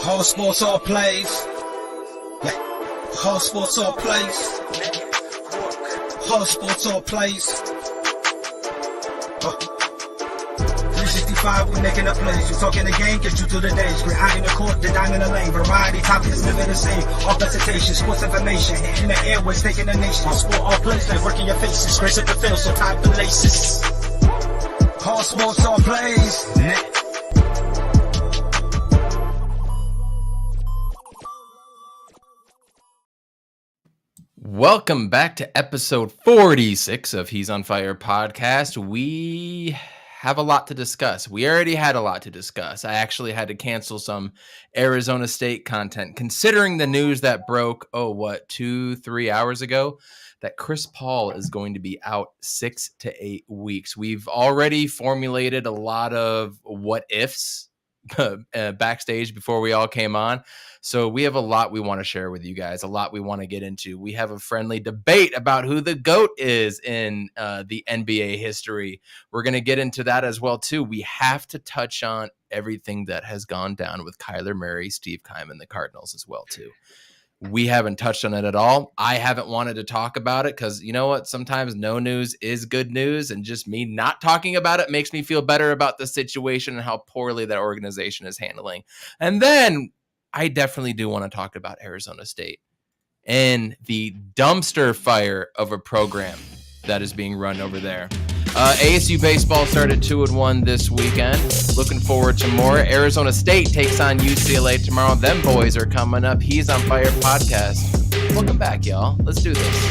Whole sports all plays. Yeah. Whole sports all plays. Whole sports all plays. 365, we making up plays. You talking the game, get you to the days. We're high in the court, the dime in the lane. Variety topics, living the same. All presentation, sports information. Hitting the airways, taking the nation. All sport, all plays, like working your faces. Grace at the field, so tie the laces. Whole sports all plays. Welcome back to episode 46 of He's on Fire podcast. We have a lot to discuss. We already had a lot to discuss. I actually had to cancel some Arizona State content, considering the news that broke, 2-3 hours ago, that Chris Paul is going to be out 6 to 8 weeks. We've already formulated a lot of what ifs backstage before we all came on. So we have a lot we want to share with you guys, a lot we want to get into. We have a friendly debate about who the GOAT is in the NBA history. We're going to get into that as well, too. We have to touch on everything that has gone down with Kyler Murray, Steve Keim, and the Cardinals as well, too. We haven't touched on it at all. I haven't wanted to talk about it because, you know what, sometimes no news is good news, and just me not talking about it makes me feel better about the situation and how poorly that organization is handling. And then I definitely do want to talk about Arizona State and the dumpster fire of a program that is being run over there. ASU baseball started 2-1 this weekend. Looking forward to more. Arizona State takes on UCLA tomorrow. Them boys are coming up. He's on Fire podcast. Welcome back, y'all. Let's do this.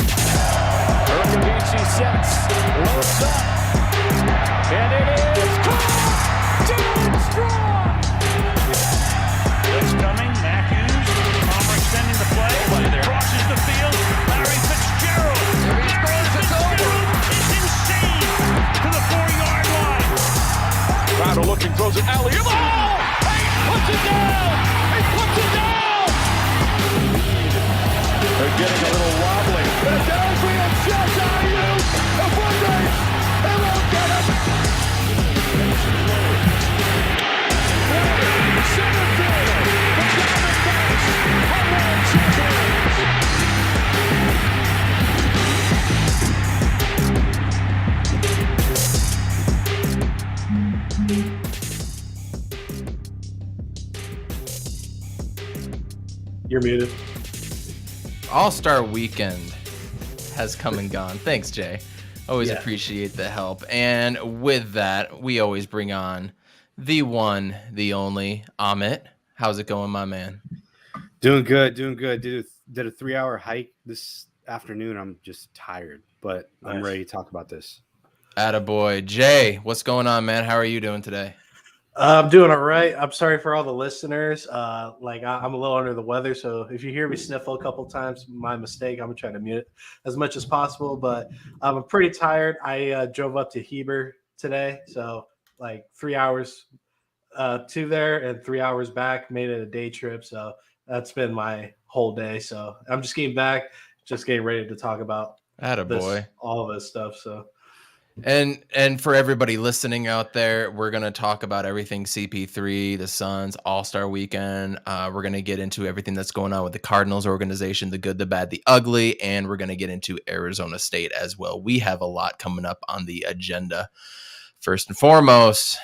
Urbandici sets, loads up, and it is caught! Down strong! Blitz coming, Matthews, Palmer extending the play, crosses the field, Larry Fitzgerald. Larry Fitzgerald is insane to the 4-yard line. Crowder looking, throws it alley-oop. Oh! He puts it down! He puts it down! They're getting a little wobbly. And down we have shots out of you. A one race. They won't get him. Center field. The Diamondbacks are world champions. You're muted. All-Star Weekend has come and gone. Thanks, Jay. Always appreciate the help. And with that, we always bring on the one, the only, Amit. How's it going, my man? Doing good. Did a 3-hour hike this afternoon. I'm just tired, but I'm ready to talk about this. Attaboy. Jay, what's going on, man? How are you doing today? I'm doing all right. I'm sorry for all the listeners. I'm a little under the weather, so if you hear me sniffle a couple times, my mistake. I'm gonna try to mute it as much as possible, but I'm pretty tired. I drove up to Heber today, so 3 hours to there and 3 hours back. Made it a day trip, so that's been my whole day. So I'm just getting back, just getting ready to talk about all of this stuff. So. And for everybody listening out there, we're going to talk about everything CP3, the Suns, All-Star Weekend. We're going to get into everything that's going on with the Cardinals organization, the good, the bad, the ugly, and we're going to get into Arizona State as well. We have a lot coming up on the agenda. First and foremost,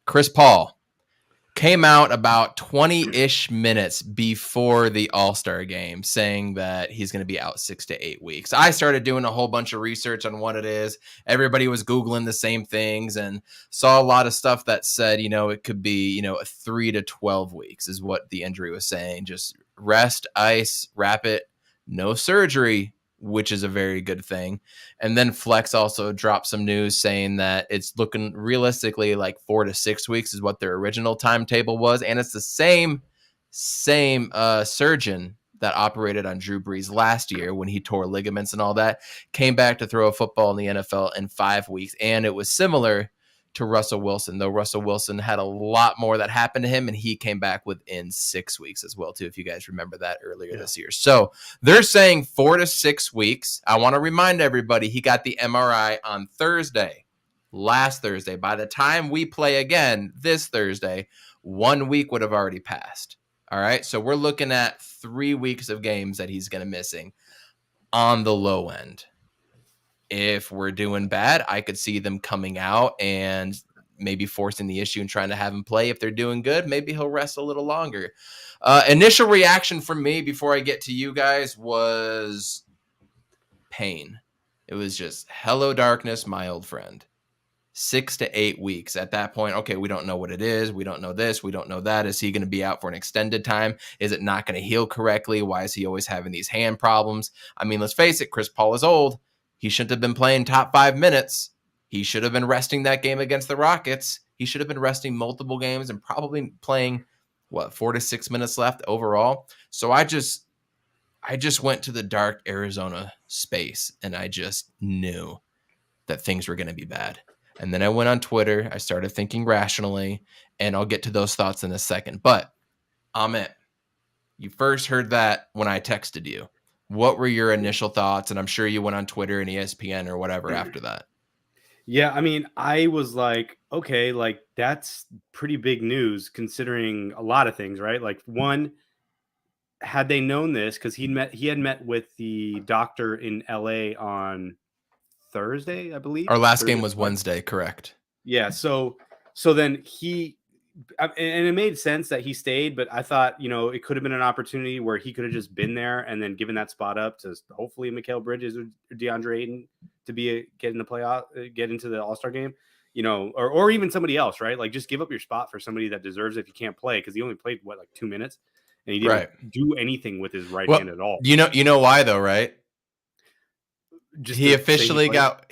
Chris Paul came out about 20-ish minutes before the All-Star game saying that he's going to be out 6 to 8 weeks. I started doing a whole bunch of research on what it is. Everybody was Googling the same things and saw a lot of stuff that said, it could be, 3 to 12 weeks is what the injury was saying. Just rest, ice, wrap it, no surgery, which is a very good thing. And then Flex also dropped some news saying that it's looking realistically like 4 to 6 weeks is what their original timetable was. And it's the same surgeon that operated on Drew Brees last year when he tore ligaments and all that, came back to throw a football in the NFL in 5 weeks. And it was similar to Russell Wilson, though Russell Wilson had a lot more that happened to him, and he came back within 6 weeks as well, too, if you guys remember that earlier this year. So they're saying 4 to 6 weeks. I want to remind everybody he got the MRI on last Thursday. By the time we play again this Thursday, 1 week would have already passed. All right. So we're looking at 3 weeks of games that he's going to missing on the low end. If we're doing bad, I could see them coming out and maybe forcing the issue and trying to have him play. If they're doing good, maybe he'll rest a little longer. Initial reaction from me before I get to you guys was pain. It was just, hello, darkness, my old friend. 6 to 8 weeks. At that point, okay, we don't know what it is. We don't know this. We don't know that. Is he going to be out for an extended time? Is it not going to heal correctly? Why is he always having these hand problems? I mean, let's face it, Chris Paul is old. He shouldn't have been playing top 5 minutes. He should have been resting that game against the Rockets. He should have been resting multiple games and probably playing, 4 to 6 minutes left overall. So I just went to the dark Arizona space, and I just knew that things were going to be bad. And then I went on Twitter. I started thinking rationally, and I'll get to those thoughts in a second. But Amit, you first heard that when I texted you. What were your initial thoughts? And I'm sure you went on Twitter and ESPN or whatever after that. Yeah, I mean, I was like, okay, like that's pretty big news considering a lot of things, right? Like one, had they known this, because he had met with the doctor in LA on Thursday, I believe. Our last Thursday, game was Wednesday, correct? Yeah, so then and it made sense that he stayed, but I thought, it could have been an opportunity where he could have just been there and then given that spot up to hopefully Mikal Bridges or DeAndre Ayton to get in the playoff, get into the All-Star game, or even somebody else, right? Like just give up your spot for somebody that deserves it if you can't play, because he only played 2 minutes and he didn't do anything with his right hand at all. You know why though, right? Just he officially got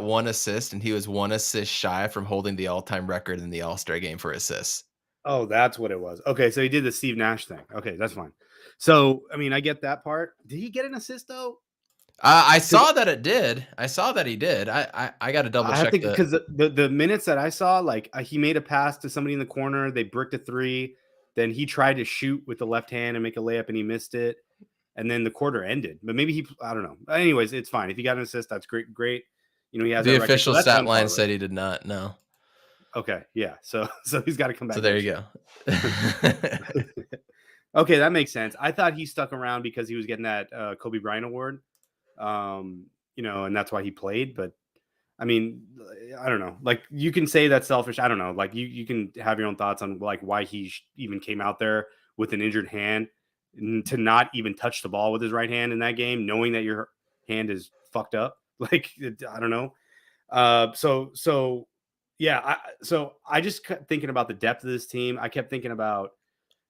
1 assist, and he was 1 assist shy from holding the all-time record in the All-Star game for assists. Oh, that's what it was. Okay, so he did the Steve Nash thing. Okay, that's fine. So, I mean, I get that part. Did he get an assist though? I saw that it did. I saw that he did. I got to double check because the minutes that I saw, like he made a pass to somebody in the corner, they bricked a 3, then he tried to shoot with the left hand and make a layup, and he missed it. And then the quarter ended, but maybe I don't know. Anyways, it's fine. If he got an assist, that's great. He has the official stat line said he did not. No. Okay. Yeah. So he's got to come back. So there you go. Okay. That makes sense. I thought he stuck around because he was getting that Kobe Bryant award. And that's why he played, but I mean, I don't know. Like you can say that's selfish. I don't know. Like you can have your own thoughts on like why he even came out there with an injured hand, to not even touch the ball with his right hand in that game, knowing that your hand is fucked up. Like, I don't know. So I just kept thinking about the depth of this team. I kept thinking about,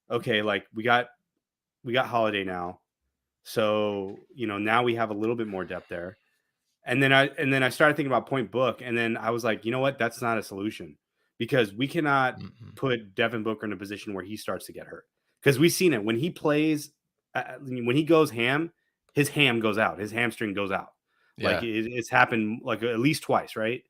okay, like we got Holiday now. So, now we have a little bit more depth there. And then I started thinking about Point Book. And then I was like, you know what? That's not a solution, because we cannot put Devin Booker in a position where he starts to get hurt. Because we've seen it when he plays, when he goes ham, his ham goes out, his hamstring goes out. Yeah. Like it's happened like at least twice, right?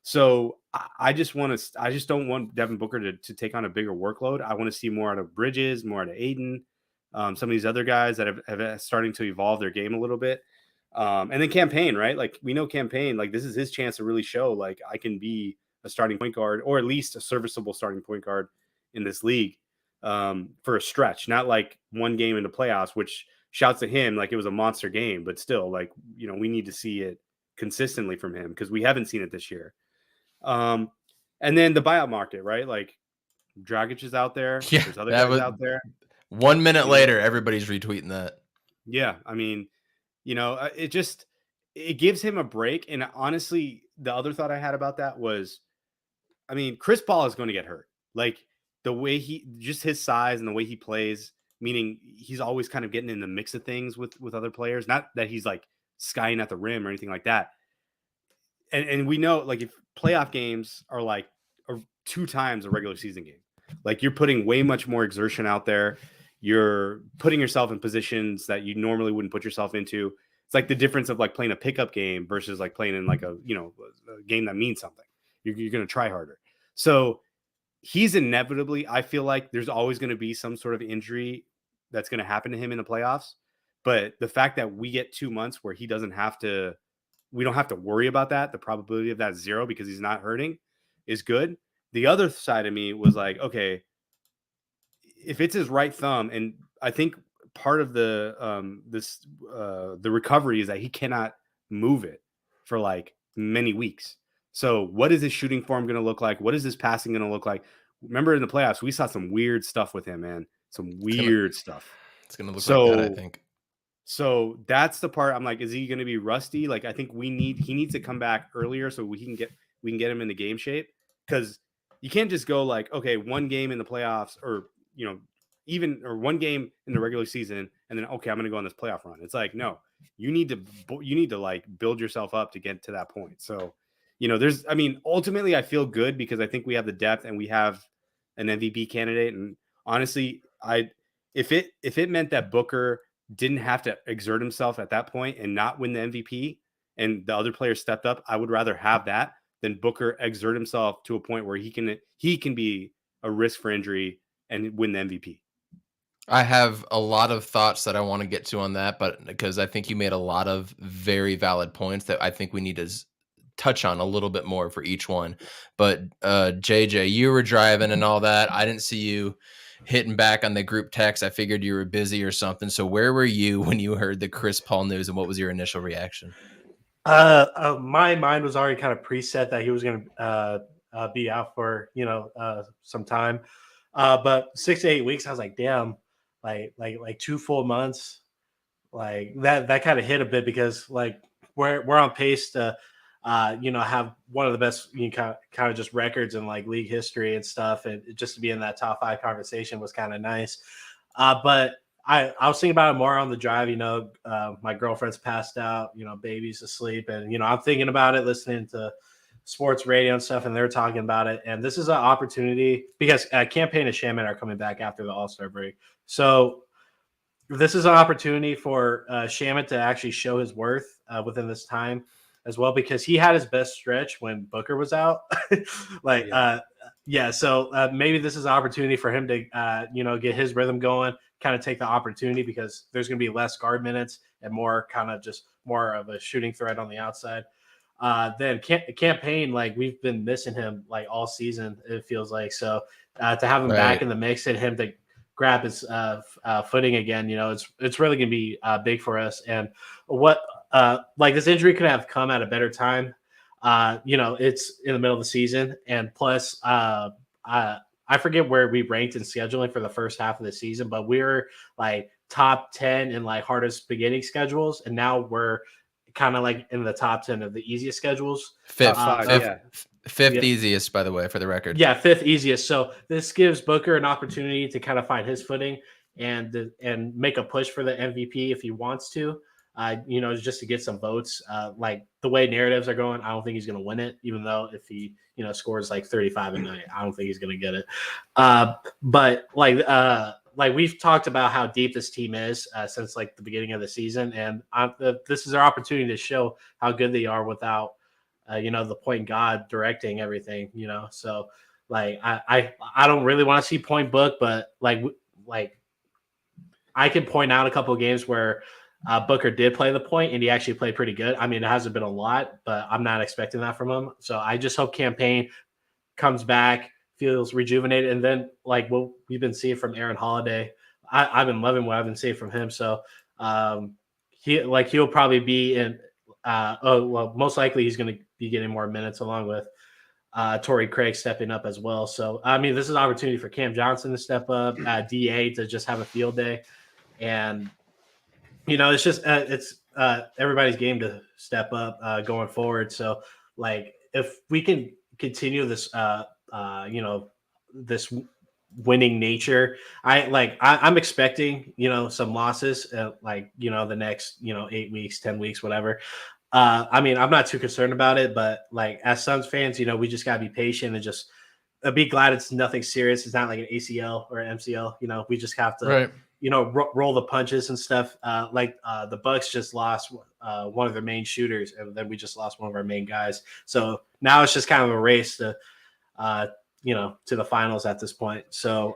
So I just don't want Devin Booker to take on a bigger workload. I want to see more out of Bridges, more out of Ayton, some of these other guys that have starting to evolve their game a little bit. And then Campaign, right? Like we know Campaign, like this is his chance to really show like I can be a starting point guard, or at least a serviceable starting point guard in this league. For a stretch, not like one game in the playoffs, which shouts to him like it was a monster game, but still like, we need to see it consistently from him because we haven't seen it this year. And then the buyout market, right? Like Dragic is out there. Yeah, there's other guys out there. 1 minute later, everybody's retweeting that. Yeah. I mean, it gives him a break. And honestly, the other thought I had about that was, I mean, Chris Paul is going to get hurt. Like, the way just his size and the way he plays, meaning he's always kind of getting in the mix of things with other players. Not that he's like skying at the rim or anything like that. And we know like if playoff games are like 2 times a regular season game, like you're putting way much more exertion out there. You're putting yourself in positions that you normally wouldn't put yourself into. It's like the difference of like playing a pickup game versus like playing in like a game that means something. You're going to try harder. So he's inevitably, I feel like there's always going to be some sort of injury that's going to happen to him in the playoffs. But the fact that we get 2 months where we don't have to worry about that, the probability of that is 0 because he's not hurting, is good. The other side of me was like, okay, if it's his right thumb, and I think part of the the recovery is that he cannot move it for like many weeks. So what is his shooting form going to look like? What is his passing going to look like? Remember in the playoffs, we saw some weird stuff with him, man. Some weird stuff. It's gonna look like that, I think. So that's the part I'm like, is he going to be rusty? Like, I think he needs to come back earlier so we can get him into game shape, because you can't just go like, okay, one game in the playoffs, or or one game in the regular season, and then okay, I'm going to go on this playoff run. It's like, no, you need to like build yourself up to get to that point. So, ultimately, I feel good because I think we have the depth and we have an MVP candidate. And honestly, if it meant that Booker didn't have to exert himself at that point and not win the MVP, and the other players stepped up, I would rather have that than Booker exert himself to a point where he can be a risk for injury and win the MVP. I have a lot of thoughts that I want to get to on that, but because I think you made a lot of very valid points that I think we need to touch on a little bit more for each one. But JJ, you were driving and all that. I didn't see you hitting back on the group text. I figured you were busy or something. So where were you when you heard the Chris Paul news, and what was your initial reaction? My mind was already kind of preset that he was going to be out for some time, but 6 to 8 weeks, I was like, damn, like 2 full months, like that kind of hit a bit, because like we're on pace to have one of the best kind of just records in like league history and stuff, and just to be in that top 5 conversation was kind of nice. But I was thinking about it more on the drive. My girlfriend's passed out, baby's asleep, and I'm thinking about it, listening to sports radio and stuff, and they're talking about it. And this is an opportunity because Campaign and Shaman are coming back after the All-Star break, so this is an opportunity for Shaman to actually show his worth within this time as well, because he had his best stretch when Booker was out. So maybe this is an opportunity for him to get his rhythm going, kind of take the opportunity, because there's going to be less guard minutes and more of a shooting threat on the outside. Then Campaign, like we've been missing him like all season, it feels like. So to have him back in the mix and him to grab his footing again, it's really going to be big for us. And this injury could have come at a better time. It's in the middle of the season, and plus I forget where we ranked in scheduling for the first half of the season, but we were like top 10 in like hardest beginning schedules, and now we're kind of like in the top 10 of the easiest schedules. Fifth easiest, by the way, for the record. Yeah, 5th easiest. So this gives Booker an opportunity to kind of find his footing and make a push for the MVP if he wants to. Just to get some votes. Like the way narratives are going, I don't think he's going to win it, even though if he, scores like 35 a night, I don't think he's going to get it. But we've talked about how deep this team is since like the beginning of the season. And this is our opportunity to show how good they are without, the point guard directing everything, so like, I don't really want to see point book, but like I can point out a couple of games where Booker did play the point, and he actually played pretty good. I mean, it hasn't been a lot, but I'm not expecting that from him. So I just hope Campaign comes back, feels rejuvenated, and then like what we've been seeing from Aaron Holiday, I've been loving what I've been seeing from him. So he'll probably be in. Most likely he's going to be getting more minutes, along with Torrey Craig stepping up as well. So I mean, this is an opportunity for Cam Johnson to step up, DA to just have a field day, and it's just it's everybody's game to step up going forward. So like if we can continue this this winning nature, I'm expecting some losses the next 8 weeks, 10 weeks, whatever. I mean, I'm not too concerned about it, but like as Suns fans, we just gotta be patient and just be glad it's nothing serious. It's not like an ACL or an MCL. We just have to roll the punches and stuff. The Bucks just lost one of their main shooters, and then we just lost one of our main guys. So now it's just kind of a race to to the finals at this point. So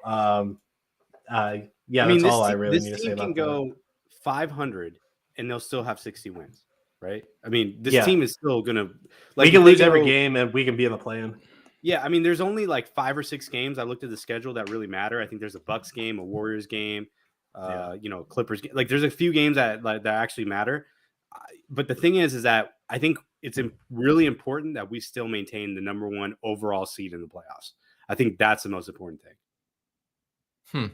that's all I really need to say about that. This team can go 500 and they'll still have 60 wins, right? I mean, this team is still gonna we can lose every game and we can be in the play-in. Yeah, I mean, there's only like 5 or 6 games I looked at the schedule that really matter. I think there's a Bucks game, a Warriors game, Clippers game. Like, there's a few games that actually matter. But the thing is that I think it's really important that we still maintain the number 1 overall seed in the playoffs. I think that's the most important thing.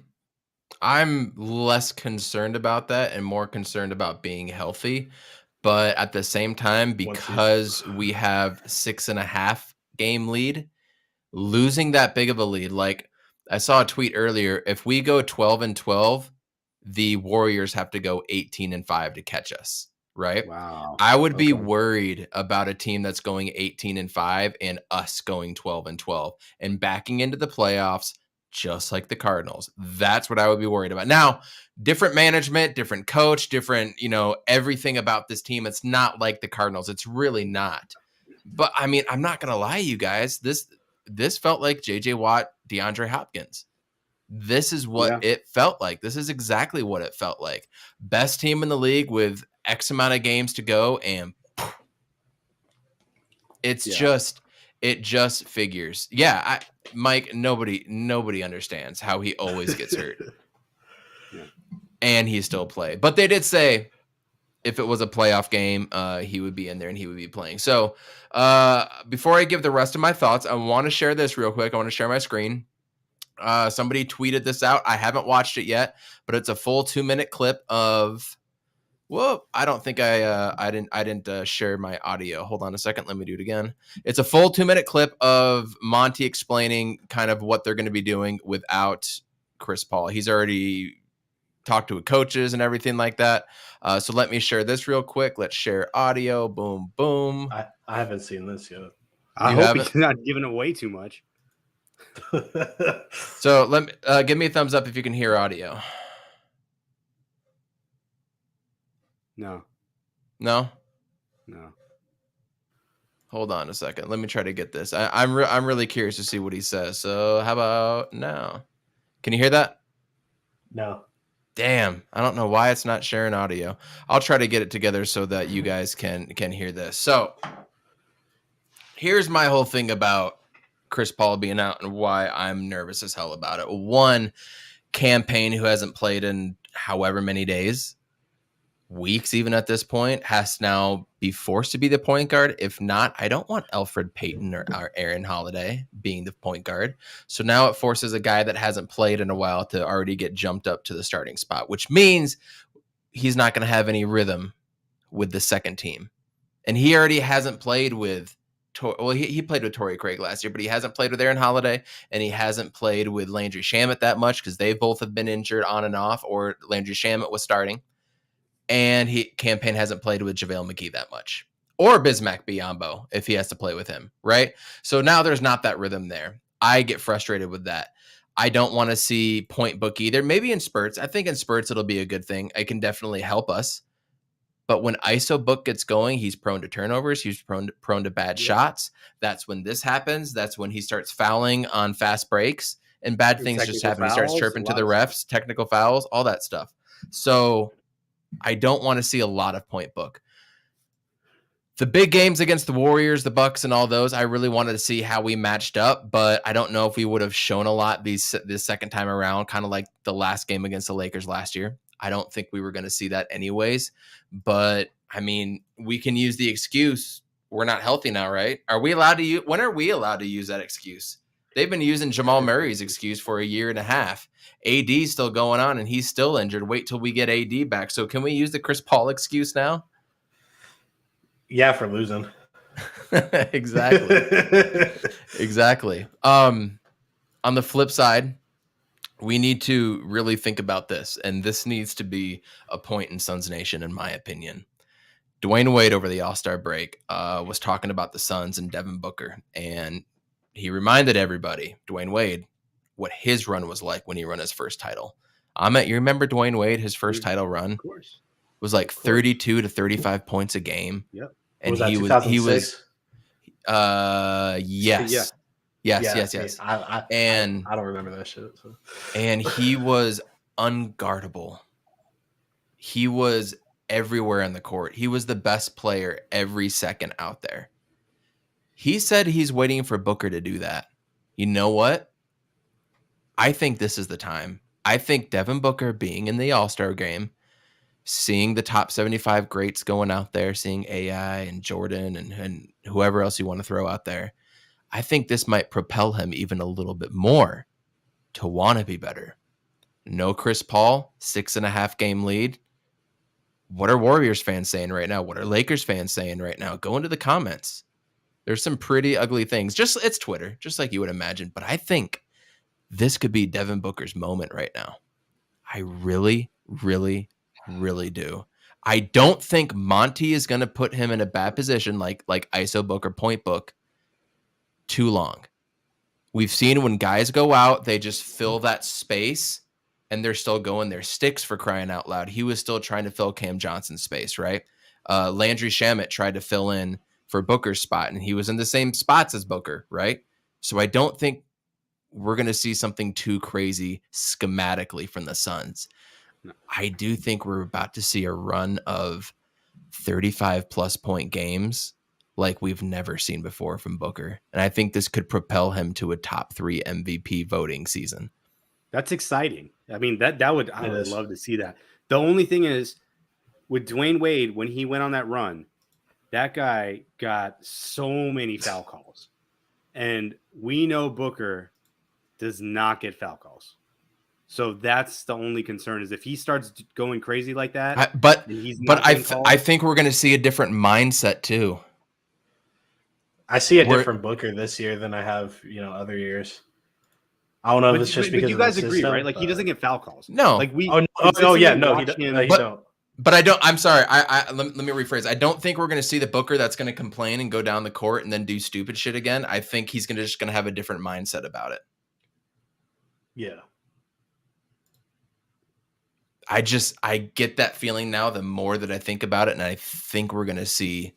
I'm less concerned about that and more concerned about being healthy. But at the same time, because we have 6.5 game lead, losing that big of a lead, like I saw a tweet earlier, if we go 12-12, the Warriors have to go 18-5 to catch us, right? Wow. I would be worried about a team that's going 18-5 and us going 12-12 and backing into the playoffs just like the Cardinals. That's what I would be worried about. Now, different management, different coach, different, everything about this team. It's not like the Cardinals. It's really not. But I mean, I'm not going to lie, you guys. This felt like JJ Watt, DeAndre Hopkins. This is what it felt like. This is exactly what it felt like. Best team in the league with X amount of games to go, and it just figures. Yeah, Mike, nobody understands how he always gets hurt. And he still played. But they did say if it was a playoff game, he would be in there and he would be playing. So before I give the rest of my thoughts, I want to share this real quick. I want to share my screen. Somebody tweeted this out. I haven't watched it yet, but it's a full 2-minute clip of. Whoa! I don't think I didn't share my audio. Hold on a second. Let me do it again. It's a full 2-minute clip of Monty explaining kind of what they're going to be doing without Chris Paul. He's already talked to coaches and everything like that. So let me share this real quick. Let's share audio. Boom, boom. I haven't seen this yet. I hope he's not giving away too much. So let me give me a thumbs up if you can hear audio. No. Hold on a second. Let me try to get this. I'm really curious to see what he says. So how about now? Can you hear that? No. Damn. I don't know why it's not sharing audio. I'll try to get it together so that you guys can hear this. So here's my whole thing about Chris Paul being out and why I'm nervous as hell about it. One, campaign who hasn't played in however many days, weeks even at this point, has to now be forced to be the point guard. If not, I don't want Elfrid Payton or Aaron Holiday being the point guard. So now it forces a guy that hasn't played in a while to already get jumped up to the starting spot, which means he's not going to have any rhythm with the second team. And he already hasn't played with he played with Torrey Craig last year, but he hasn't played with Aaron Holiday, and he hasn't played with Landry Shamet that much because they both have been injured on and off, or Landry Shamet was starting. And campaign hasn't played with JaVale McGee that much, or Bismack Biyombo if he has to play with him, right? So now there's not that rhythm there. I get frustrated with that. I don't want to see point book either. Maybe in spurts. I think in spurts it'll be a good thing. It can definitely help us. But when ISO book gets going, he's prone to turnovers. He's prone to bad shots. That's when this happens. That's when he starts fouling on fast breaks, and bad things just happen. He starts chirping to the refs, technical fouls, all that stuff. So I don't want to see a lot of point book. The big games against the Warriors, the Bucks, and all those, I really wanted to see how we matched up, but I don't know if we would have shown a lot this second time around, kind of like the last game against the Lakers last year. I don't think we were going to see that anyways. But, I mean, we can use the excuse, we're not healthy now, right? Are we allowed to use? When are we allowed to use that excuse? They've been using Jamal Murray's excuse for a year and a half. AD's still going on, and he's still injured. Wait till we get AD back. So can we use the Chris Paul excuse now? Yeah, for losing. Exactly. Exactly. On the flip side, we need to really think about this, and this needs to be a point in Suns Nation, in my opinion. Dwayne Wade over the All-Star break was talking about the Suns and Devin Booker, and he reminded everybody, Dwayne Wade, what his run was like when he won his first title. You remember Dwayne Wade, his first title run? Of course. Was like 32 to 35 points a game. Yep. And was that 2006? Yes. Yes. I don't remember that shit. So. And he was unguardable. He was everywhere on the court. He was the best player every second out there. He said he's waiting for Booker to do that. You know what? I think this is the time. I think Devin Booker being in the All-Star game, seeing the top 75 greats going out there, seeing AI and Jordan and whoever else you want to throw out there, I think this might propel him even a little bit more to want to be better. No Chris Paul, 6.5 game lead. What are Warriors fans saying right now? What are Lakers fans saying right now? Go into the comments. There's some pretty ugly things. It's Twitter, just like you would imagine. But I think this could be Devin Booker's moment right now. I really, really, really do. I don't think Monty is going to put him in a bad position like ISO book or point book too long. We've seen when guys go out, they just fill that space and they're still going their sticks, for crying out loud. He was still trying to fill Cam Johnson's space, right? Landry Shamet tried to fill in for Booker's spot, and he was in the same spots as Booker, right? So I don't think we're going to see something too crazy schematically from the Suns. I do think we're about to see a run of 35-plus point games like we've never seen before from Booker. And I think this could propel him to a top 3 MVP voting season. That's exciting. I mean, I would love to see that. The only thing is, with Dwayne Wade, when he went on that run, that guy got so many foul calls. And we know Booker does not get foul calls. So that's the only concern, is if he starts going crazy like that. I think we're going to see a different mindset too. I see a different Booker this year than I have, other years. I don't know if it's just because you guys agree, right? Like, he doesn't get foul calls. No. Like he don't. But I don't. I'm sorry. Let me rephrase. I don't think we're going to see the Booker that's going to complain and go down the court and then do stupid shit again. I think he's just going to have a different mindset about it. Yeah. I get that feeling now the more that I think about it, and I think we're going to see.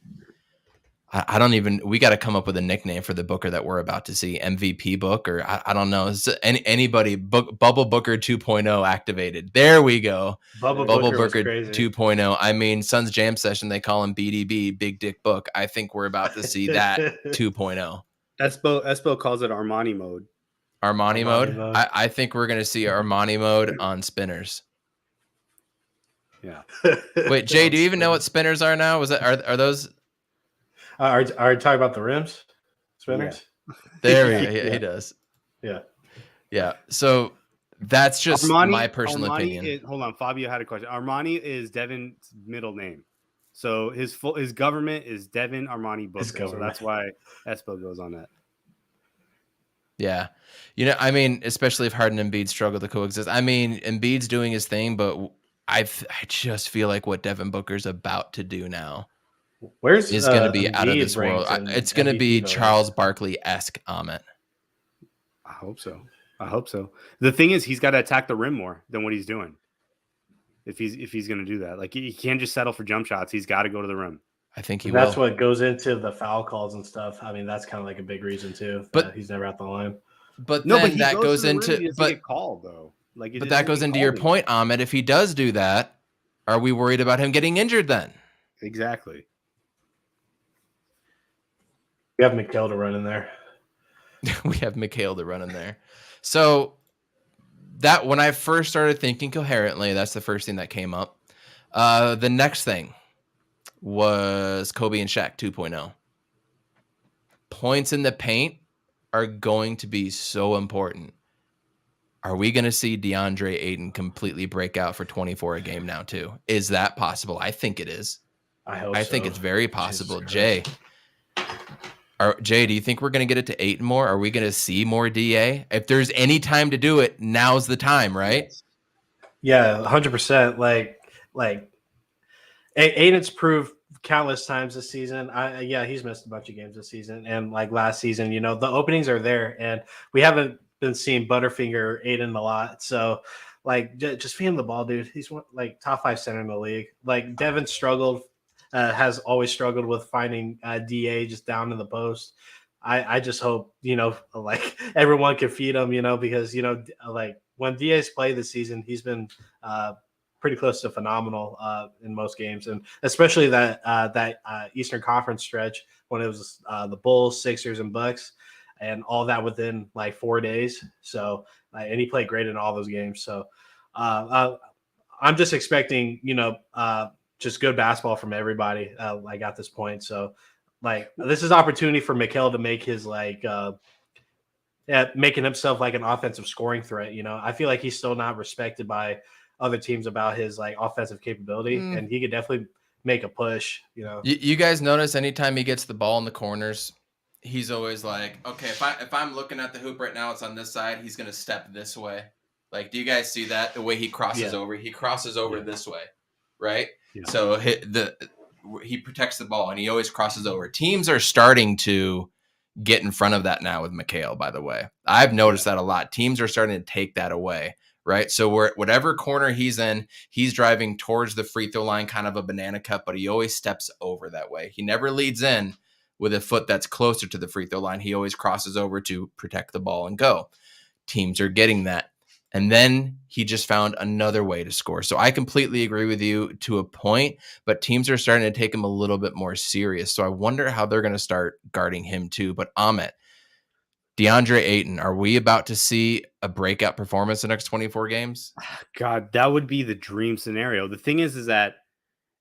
We got to come up with a nickname for the Booker that we're about to see. MVP Book, or I don't know. Anybody, Bubble Booker 2.0 activated. There we go. Bubble Booker 2.0. I mean, Suns Jam Session, they call him BDB, Big Dick Book. I think we're about to see that 2.0. Espo calls it Armani mode. Armani mode? I think we're going to see Armani mode on spinners. Yeah. Wait, Jay, do you even know what spinners are now? Are those... Are you talking about the rims? Spinners? Yeah. There he does. Yeah. Yeah. So that's just my personal opinion. Hold on. Fabio had a question. Armani is Devin's middle name. So his government is Devin Armani Booker. So that's why Espo goes on that. Yeah. I mean, especially if Harden and Embiid struggle to coexist. I mean, Embiid's doing his thing, but I just feel like what Devin Booker's about to do now is going to be out of this world. It's going to be Charles Barkley-esque Amit. I hope so. The thing is, he's got to attack the rim more than what he's doing. If he's going to do that, like, he can't just settle for jump shots. He's got to go to the rim. I think that's what goes into the foul calls and stuff. I mean, that's kind of like a big reason too. But he's never at the line. But that goes into get called though. Like, but that goes into your point, Amit. If he does do that, are we worried about him getting injured then? Exactly. We have Mikhail to run in there. So that when I first started thinking coherently, that's the first thing that came up. The next thing was Kobe and Shaq 2.0. Points in the paint are going to be so important. Are we going to see DeAndre Ayton completely break out for 24 a game now too? Is that possible? I think it is. I think it's very possible. Jay, do you think we're going to get it to 8 more? Are we going to see more DA? If there's any time to do it, now's the time, right? Yeah, 100%. Like Aiden's proved countless times this season. He's missed a bunch of games this season, and like last season, the openings are there, and we haven't been seeing Butterfinger Aiden a lot. So, like, just feed him the ball, dude. He's like top 5 center in the league. Like, Devin has always struggled with finding DA just down in the post. I just hope, like, everyone can feed him, because, like, when DA's played this season, he's been pretty close to phenomenal in most games. And especially that Eastern Conference stretch when it was the Bulls, Sixers, and Bucks, and all that within like 4 days. So, and he played great in all those games. So, I'm just expecting, just good basketball from everybody, like at this point. So, like, this is opportunity for Mikal to make his making himself like an offensive scoring threat. I feel like he's still not respected by other teams about his like offensive capability, and he could definitely make a push. You guys notice anytime he gets the ball in the corners, he's always like, okay, if I'm looking at the hoop right now, it's on this side. He's gonna step this way. Like, do you guys see that? The way he crosses over, he crosses over this way, right? Yeah. So he protects the ball and he always crosses over. Teams are starting to get in front of that now with Mikal, by the way. I've noticed that a lot. Teams are starting to take that away, right? So whatever corner he's in, he's driving towards the free throw line, kind of a banana cut, but he always steps over that way. He never leads in with a foot that's closer to the free throw line. He always crosses over to protect the ball and go. Teams are getting that. And then he just found another way to score. So I completely agree with you to a point, but teams are starting to take him a little bit more serious. So I wonder how they're going to start guarding him too. But Amit, DeAndre Ayton, are we about to see a breakout performance the next 24 games? God, that would be the dream scenario. The thing is that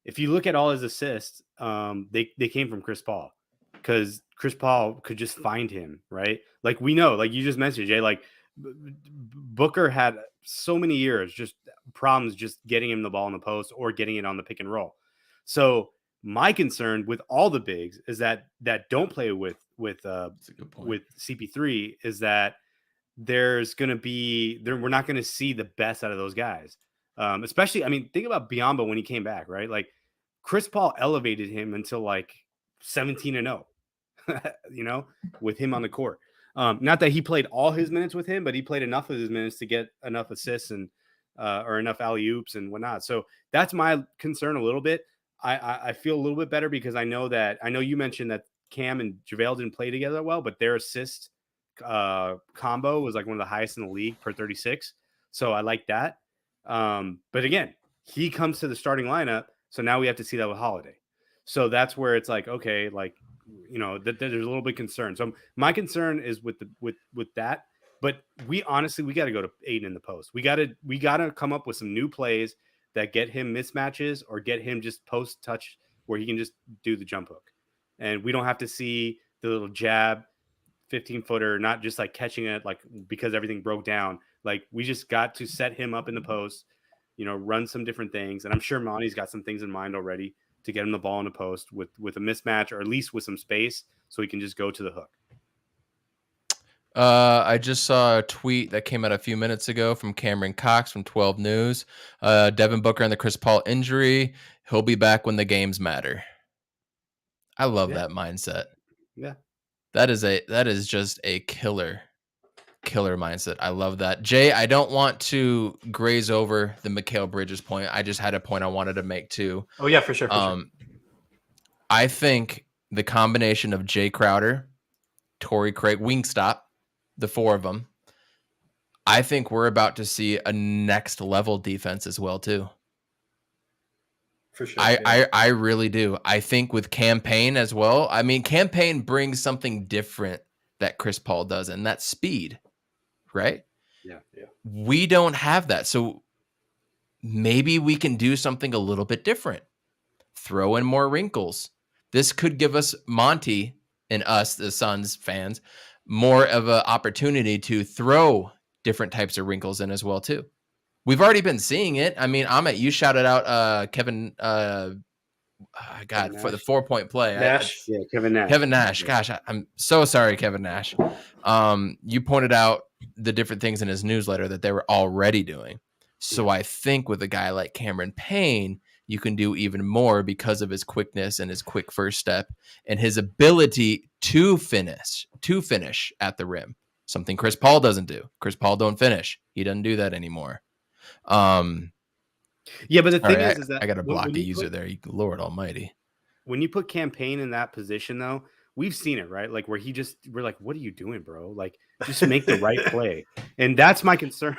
if you look at all his assists, they came from Chris Paul, because Chris Paul could just find him, right? Like, we know, like you just mentioned, Jay, like Booker had so many years just problems just getting him the ball in the post or getting it on the pick and roll. So my concern with all the bigs is that don't play with CP3 is that there's going to be we're not going to see the best out of those guys. Especially, I mean, think about Biyombo when he came back, right? Like, Chris Paul elevated him until like 17-0, with him on the court. Not that he played all his minutes with him, but he played enough of his minutes to get enough assists and or enough alley-oops and whatnot. So that's my concern a little bit. I feel a little bit better because I know you mentioned that Cam and JaVale didn't play together well, but their assist combo was like one of the highest in the league per 36. So I like that. But again, he comes to the starting lineup. So now we have to see that with Holiday. So that's where it's like, okay, like, that there's a little bit concern. So my concern is with that, but we got to go to Ayton in the post. We got to come up with some new plays that get him mismatches or get him just post touch where he can just do the jump hook. And we don't have to see the little jab 15-footer, not just like catching it, like, because everything broke down. Like, we just got to set him up in the post, run some different things. And I'm sure Monty's got some things in mind already to get him the ball in the post with a mismatch, or at least with some space so he can just go to the hook. I just saw a tweet that came out a few minutes ago from Cameron Cox from 12 News. Devin Booker and the Chris Paul injury. He'll be back when the games matter. I love that mindset. Yeah. That is just a killer mindset. I love that. Jay, I don't want to graze over the Mikal Bridges point. I just had a point I wanted to make too. Oh yeah, for sure. I think the combination of Jay Crowder, Torrey Craig, Wingstop, the four of them, I think we're about to see a next level defense as well too. For sure. I really do. I think with Campaign as well. I mean, Campaign brings something different that Chris Paul does, and that's speed, right? Yeah. We don't have that. So maybe we can do something a little bit different. Throw in more wrinkles. This could give us, Monty and us, the Suns fans, more of an opportunity to throw different types of wrinkles in as well too. We've already been seeing it. I mean, Amit, you shouted out Kevin for the 4-point play. Nash. Kevin Nash. Kevin Nash. Gosh, I'm so sorry, Kevin Nash. You pointed out the different things in his newsletter that they were already doing. So I think with a guy like Cameron Payne, you can do even more because of his quickness and his quick first step and his ability to finish at the rim. Something Chris Paul doesn't do. Chris Paul don't finish. He doesn't do that anymore. Yeah, but the thing is that I got to block a user there. Lord Almighty. When you put Campaign in that position, though, we've seen it, right? Like, where we're like, what are you doing, bro? Like, just make the right play. And that's my concern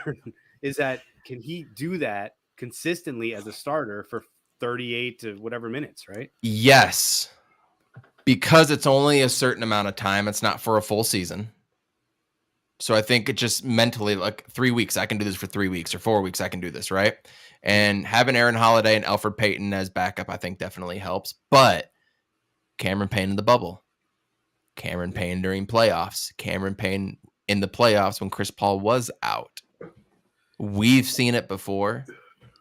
is that can he do that consistently as a starter for 38 to whatever minutes, right? Yes. because it's only a certain amount of time. It's not for a full season. So I think it just mentally, like 3 weeks, I can do this for 3 weeks, or 4 weeks, I can do this, right? And having Aaron Holiday and Alfred Payton as backup, I think definitely helps. But Cameron Payne in the bubble, Cameron Payne during playoffs, Cameron Payne in the playoffs when Chris Paul was out. We've seen it before.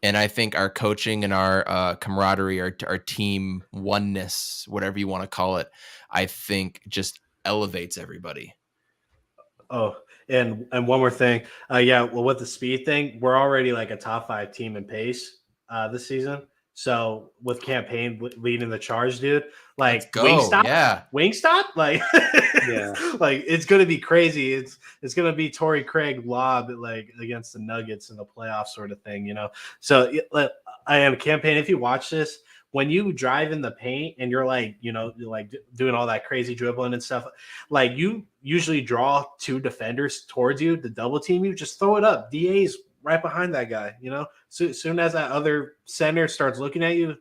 And I think our coaching and our camaraderie, our team oneness, whatever you want to call it, I think just elevates everybody. Oh, and one more thing. Well, with the speed thing, we're already like a top 5 team in pace this season. So with campaign leading the charge, dude, like Wingstop, like, Yeah. like it's gonna be crazy. It's gonna be Torrey Craig lob like against the Nuggets in the playoffs sort of thing, you know. So I am campaign. If you watch this, when you drive in the paint and you're like, you know, you're like doing all that crazy dribbling and stuff, like you usually draw 2 defenders towards you to double team you. Just throw it up. DA's right behind that guy, you know. So soon as that other center starts looking at you,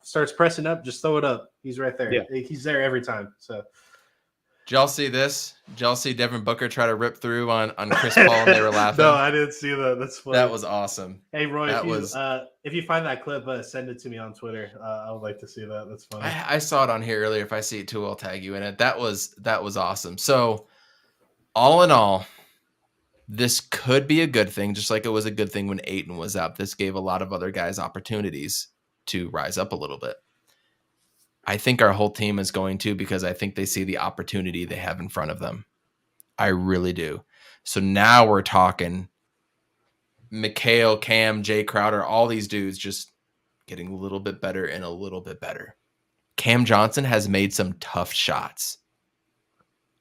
starts pressing up, just throw it up. He's right there. Yeah. He's there every time. So did y'all see this? Did y'all see Devin Booker try to rip through on Chris Paul and they were laughing? No, I didn't see that. That's funny. That was awesome. Hey, Roy, if you find that clip, send it to me on Twitter. I would like to see that. That's funny. I saw it on here earlier. If I see it too, I'll tag you in it. That was awesome. So all in all, this could be a good thing, just like it was a good thing when Ayton was out. This gave a lot of other guys opportunities to rise up a little bit. I think our whole team is going to, because I think they see the opportunity they have in front of them. I really do. So now we're talking Mikhail, Cam, Jay Crowder, all these dudes just getting a little bit better and a little bit better. Cam Johnson has made some tough shots.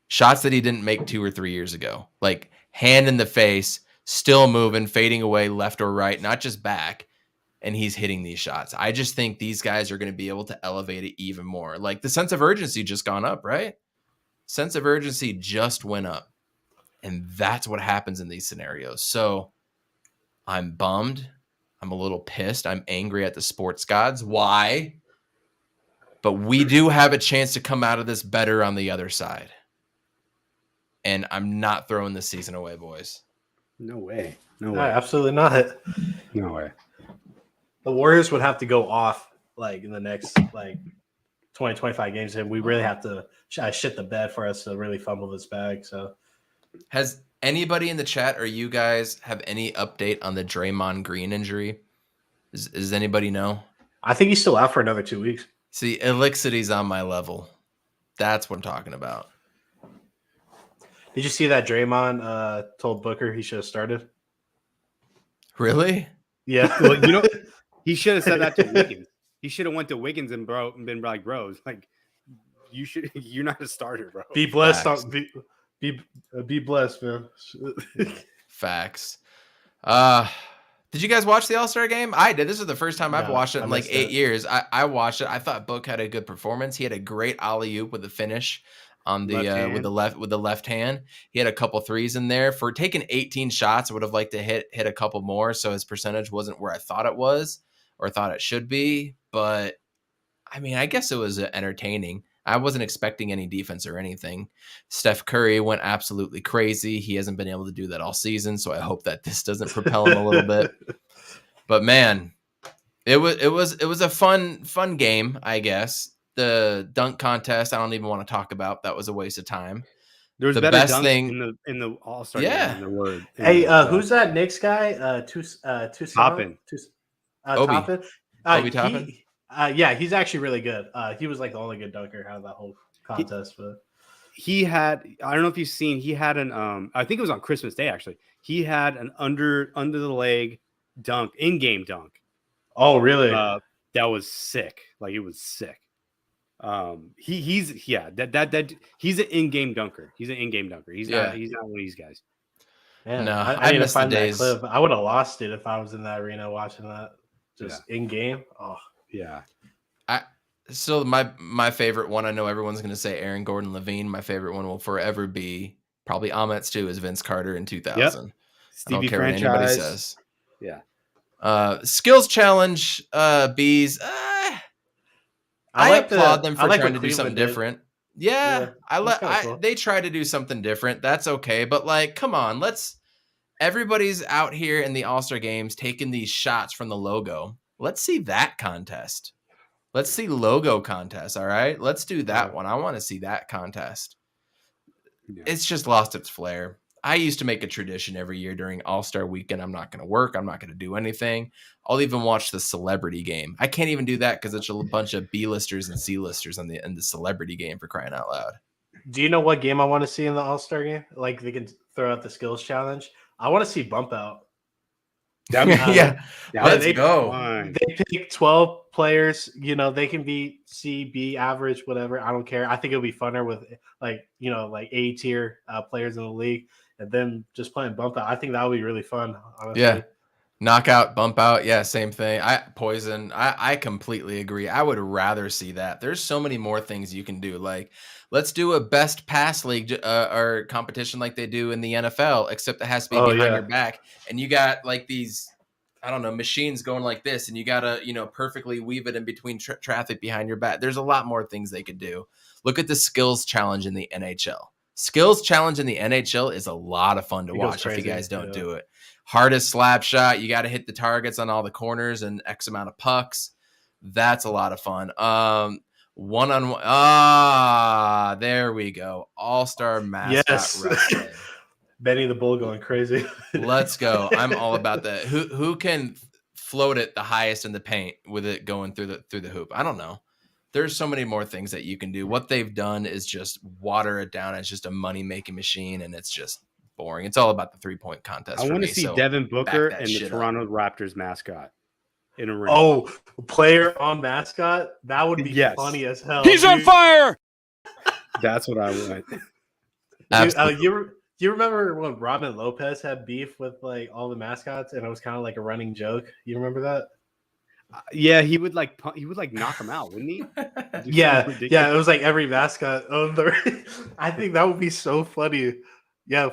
Shots that he didn't make 2 or 3 years ago. Like hand in the face, still moving, fading away left or right, not just back. And he's hitting these shots. I just think these guys are going to be able to elevate it even more. Like the sense of urgency just gone up, right? Sense of urgency just went up. And that's what happens in these scenarios. So I'm bummed. I'm a little pissed. I'm angry at the sports gods. Why? But we do have a chance to come out of this better on the other side. And I'm not throwing this season away, boys. No way. No No, way. absolutely not. No way. The Warriors would have to go off like in the next like 20, 25 games, and we really have to shit the bed for us to really fumble this bag. So, has anybody in the chat or you guys have any update on the Draymond Green injury? Does anybody know? I think he's still out for another 2 weeks. See, Elixity's on my level. That's what I'm talking about. Did you see that Draymond told Booker he should have started? Really? Yeah. Well, you know, he should have said that to Wiggins. He should have went to Wiggins and been like, bros, like you're not a starter, bro. Be blessed. Be blessed, man. Facts. Did you guys watch the All-Star game? I did. This is the first time I've watched it in like 8 years. I watched it. I thought Book had a good performance. He had a great alley-oop with the finish on the with the left hand. He had a couple threes in there. For taking 18 shots, I would have liked to hit a couple more, so his percentage wasn't where I thought it was or thought it should be. But I mean, I guess it was entertaining. I wasn't expecting any defense or anything. Steph Curry went absolutely crazy. He hasn't been able to do that all season, so I hope that this doesn't propel him a little bit. But man, it was a fun game, I guess. The dunk contest, I don't even want to talk about. That was a waste of time. There was the better best dunks thing in the All-Star game in the word. Hey, who's that Knicks guy? Toppin. Toppin. Obi Toppin? Yeah, he's actually really good. He was like the only good dunker out of that whole contest. But he had, I don't know if you've seen, he had an I think it was on Christmas Day actually. He had an under the leg dunk, in-game dunk. Oh, really? That was sick. Like it was sick. He's an in-game dunker. He's an in-game dunker. He's not one of these guys. Yeah, no, I miss the days. That clip. I would have lost it if I was in that arena watching that. Just in game. Oh yeah. So my favorite one, I know everyone's going to say Aaron Gordon Levine. My favorite one will forever be probably Ahmet's too, is Vince Carter in 2000. Yep. I don't care what anybody says. Yeah. Skills challenge, bees. I like applaud them for what trying to do something Cleveland did. different. Yeah, that's kinda cool. they try to do something different. That's okay, but like, come on, everybody's out here in the All-Star games taking these shots from the logo. Let's see that contest. Let's see logo contest. All right, let's do that one. I want to see that contest. Yeah. It's just lost its flair. I used to make a tradition every year during All-Star weekend. I'm not going to work. I'm not going to do anything. I'll even watch the celebrity game. I can't even do that because it's a bunch of B-listers and C-listers in the celebrity game, for crying out loud. Do you know what game I want to see in the All-Star game? Like they can throw out the skills challenge. I want to see bump out. Yeah, let's go. They pick 12 players. You know, they can be C, B, average, whatever. I don't care. I think it'll be funner with like A tier players in the league, and then just playing bump out. I think that would be really fun. Honestly. Yeah. Knockout, bump out. Yeah, same thing. Poison. I completely agree. I would rather see that. There's so many more things you can do. Like, let's do a best pass league or competition like they do in the NFL, except it has to be behind your back. And you got like these, I don't know, machines going like this, and you got to, perfectly weave it in between traffic behind your back. There's a lot more things they could do. Look at the skills challenge in the NHL. Skills challenge in the NHL is a lot of fun to watch if you guys don't do it. Hardest slap shot, you got to hit the targets on all the corners and X amount of pucks. That's a lot of fun. One-on-one. There we go. All-star mascot wrestling. Benny the Bull going crazy. Let's go. I'm all about that. Who can float it the highest in the paint with it going through the hoop? I don't know. There's so many more things that you can do. What they've done is just water it down. It's just a money-making machine, and it's just boring. It's all about the 3-point contest. I want to see Devin Booker and the Toronto Raptors mascot in a ring. Oh, player on mascot? That would be funny as hell. He's on fire. That's what I want. You remember when Robin Lopez had beef with like all the mascots, and it was kind of like a running joke? You remember that? Yeah, he would knock him out, wouldn't he? Yeah. It was like every mascot. I think that would be so funny. Yeah.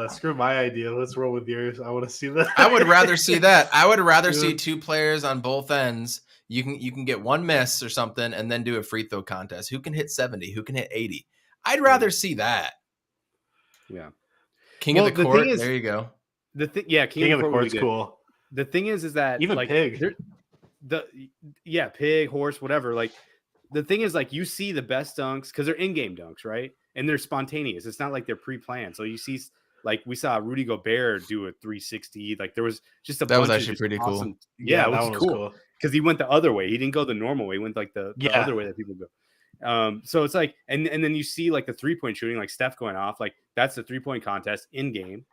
Screw my idea. Let's roll with yours. I want to see that. I would rather see that. I would rather see two players on both ends. You can get one miss or something, and then do a free throw contest. Who can hit 70? Who can hit 80? I'd rather see that. Yeah. King of the Court. There you go. King of the Court's cool. The thing is that even like pig. Pig, horse, whatever. Like the thing is, like, you see the best dunks because they're in-game dunks, right? And they're spontaneous. It's not like they're pre-planned. So you see, like, we saw Rudy Gobert do a 360. Like there was just that was actually pretty awesome. cool. Yeah, it was cool because he went the other way. He didn't go the normal way. He went like the other way that people go. So it's like, and then you see like the 3-point shooting, like Steph going off, like that's the 3-point contest in game.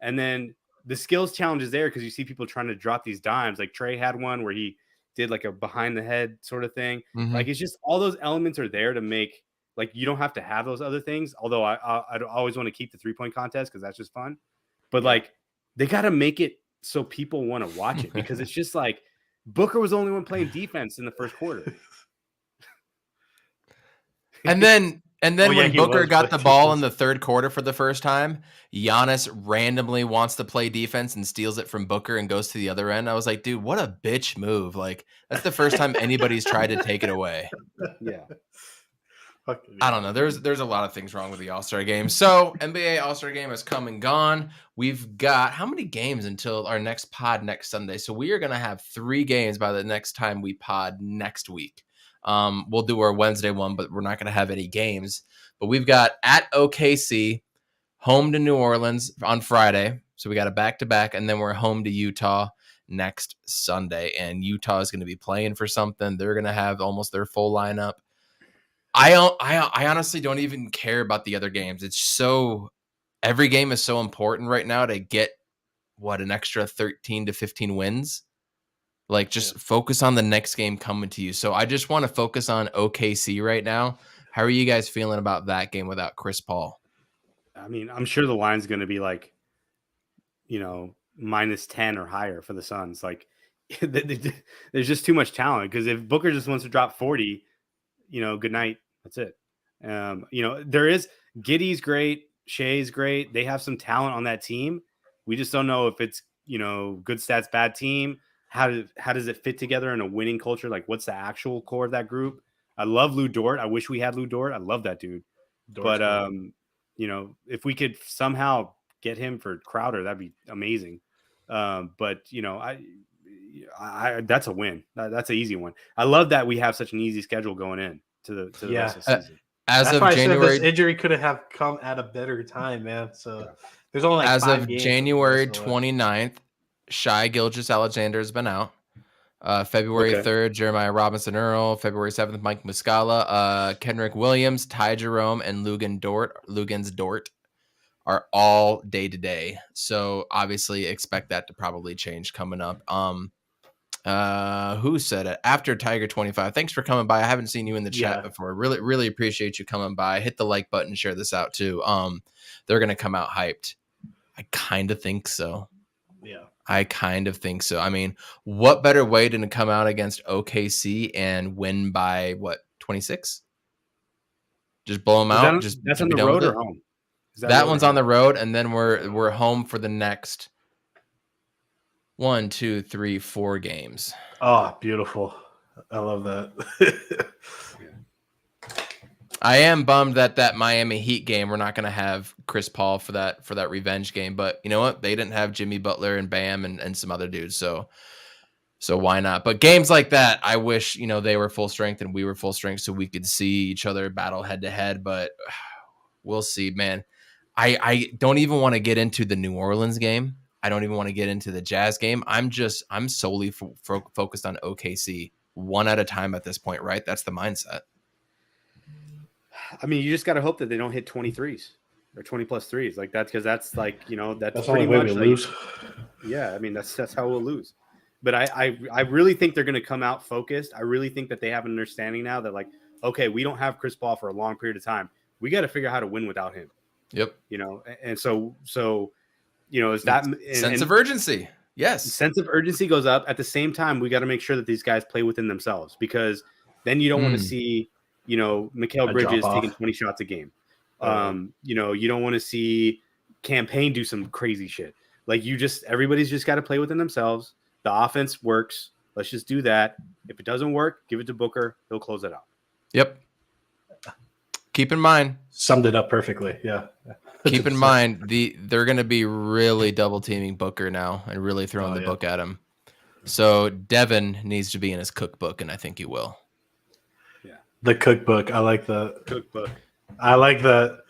And then the skills challenge is there because you see people trying to drop these dimes. Like Trey had one where he did like a behind the head sort of thing. Mm-hmm. Like it's just all those elements are there to make, like, you don't have to have those other things. Although I always want to keep the 3-point contest because that's just fun. But like they got to make it so people want to watch it because it's just like Booker was the only one playing defense in the first quarter. And then when Booker got the ball in the third quarter for the first time, Giannis randomly wants to play defense and steals it from Booker and goes to the other end. I was like, dude, what a bitch move. Like, that's the first time anybody's tried to take it away. Yeah. I don't know. There's a lot of things wrong with the All-Star game. So NBA All-Star game has come and gone. We've got how many games until our next pod next Sunday? So we are going to have 3 games by the next time we pod next week. We'll do our Wednesday one, but we're not going to have any games. But we've got at OKC, home to New Orleans on Friday. So we got a back-to-back, and then we're home to Utah next Sunday. And Utah is going to be playing for something. They're going to have almost their full lineup. I honestly don't even care about the other games. It's so every game is so important right now to get an extra 13 to 15 wins. Like, just focus on the next game coming to you. So I just want to focus on OKC right now. How are you guys feeling about that game without Chris Paul? I mean, I'm sure the line's going to be like, -10 or higher for the Suns. Like, there's just too much talent. Because if Booker just wants to drop 40, good night. That's it. There is Giddey's great. Shea's great. They have some talent on that team. We just don't know if it's, good stats, bad team. How does it fit together in a winning culture? Like, what's the actual core of that group? I love Lou Dort. I wish we had Lou Dort. I love that dude. Dort's But cool. you know, if we could somehow get him for Crowder, that'd be amazing. But you know, I that's a win. That's an easy one. I love that we have such an easy schedule going in to the rest of the season. As That's of why I said January, this injury could have come at a better time, man. So there's only like as 5 of games January left. 29th, Shai Gilgeous-Alexander has been out. February Okay. 3rd, Jeremiah Robinson-Earl. February 7th, Mike Muscala. Kendrick Williams, Ty Jerome, and Lugens Dort are all day-to-day. So obviously expect that to probably change coming up. Who said it? After Tiger 25. Thanks for coming by. I haven't seen you in the chat before. Really, really appreciate you coming by. Hit the like button, share this out too. They're gonna come out hyped. I kind of think so. Yeah. I kind of think so. I mean, what better way than to come out against OKC and win by what, 26? Just blow them out. That's on be the done road with or it? home? That one's on the road, and then we're home for the next 1, 2, 3, 4 games. Oh, beautiful. I love that. I am bummed that Miami Heat game, we're not going to have Chris Paul for that revenge game, but you know what? They didn't have Jimmy Butler and Bam and some other dudes, so why not? But games like that, I wish, you know, they were full strength and we were full strength so we could see each other battle head to head, but we'll see, man. I don't even want to get into the New Orleans game. I don't even want to get into the Jazz game. I'm solely focused on OKC, one at a time at this point, right? That's the mindset. I mean, you just got to hope that they don't hit 23s or 20 plus threes like that, because that's like, you know, that's pretty much like, lose. Yeah, I mean, that's how we'll lose. But I really think they're going to come out focused. I really think that they have an understanding now that, like, okay, we don't have Chris Paul for a long period of time. We got to figure out how to win without him. Yep. You know, and so you know, is that sense of urgency? Yes. Sense of urgency goes up. At the same time, we got to make sure that these guys play within themselves, because then you don't want to see, you know, Mikal Bridges taking 20 shots a game. You know, you don't want to see Campaign do some crazy shit. Like, everybody's just got to play within themselves. The offense works. Let's just do that. If it doesn't work, give it to Booker. He'll close it out. Yep. Keep in mind. Summed it up perfectly. Yeah. Keep in mind, they're going to be really double teaming Booker now and really throwing the book at him. So Devin needs to be in his cookbook, and I think he will. Yeah. The cookbook. I like the cookbook. I like that.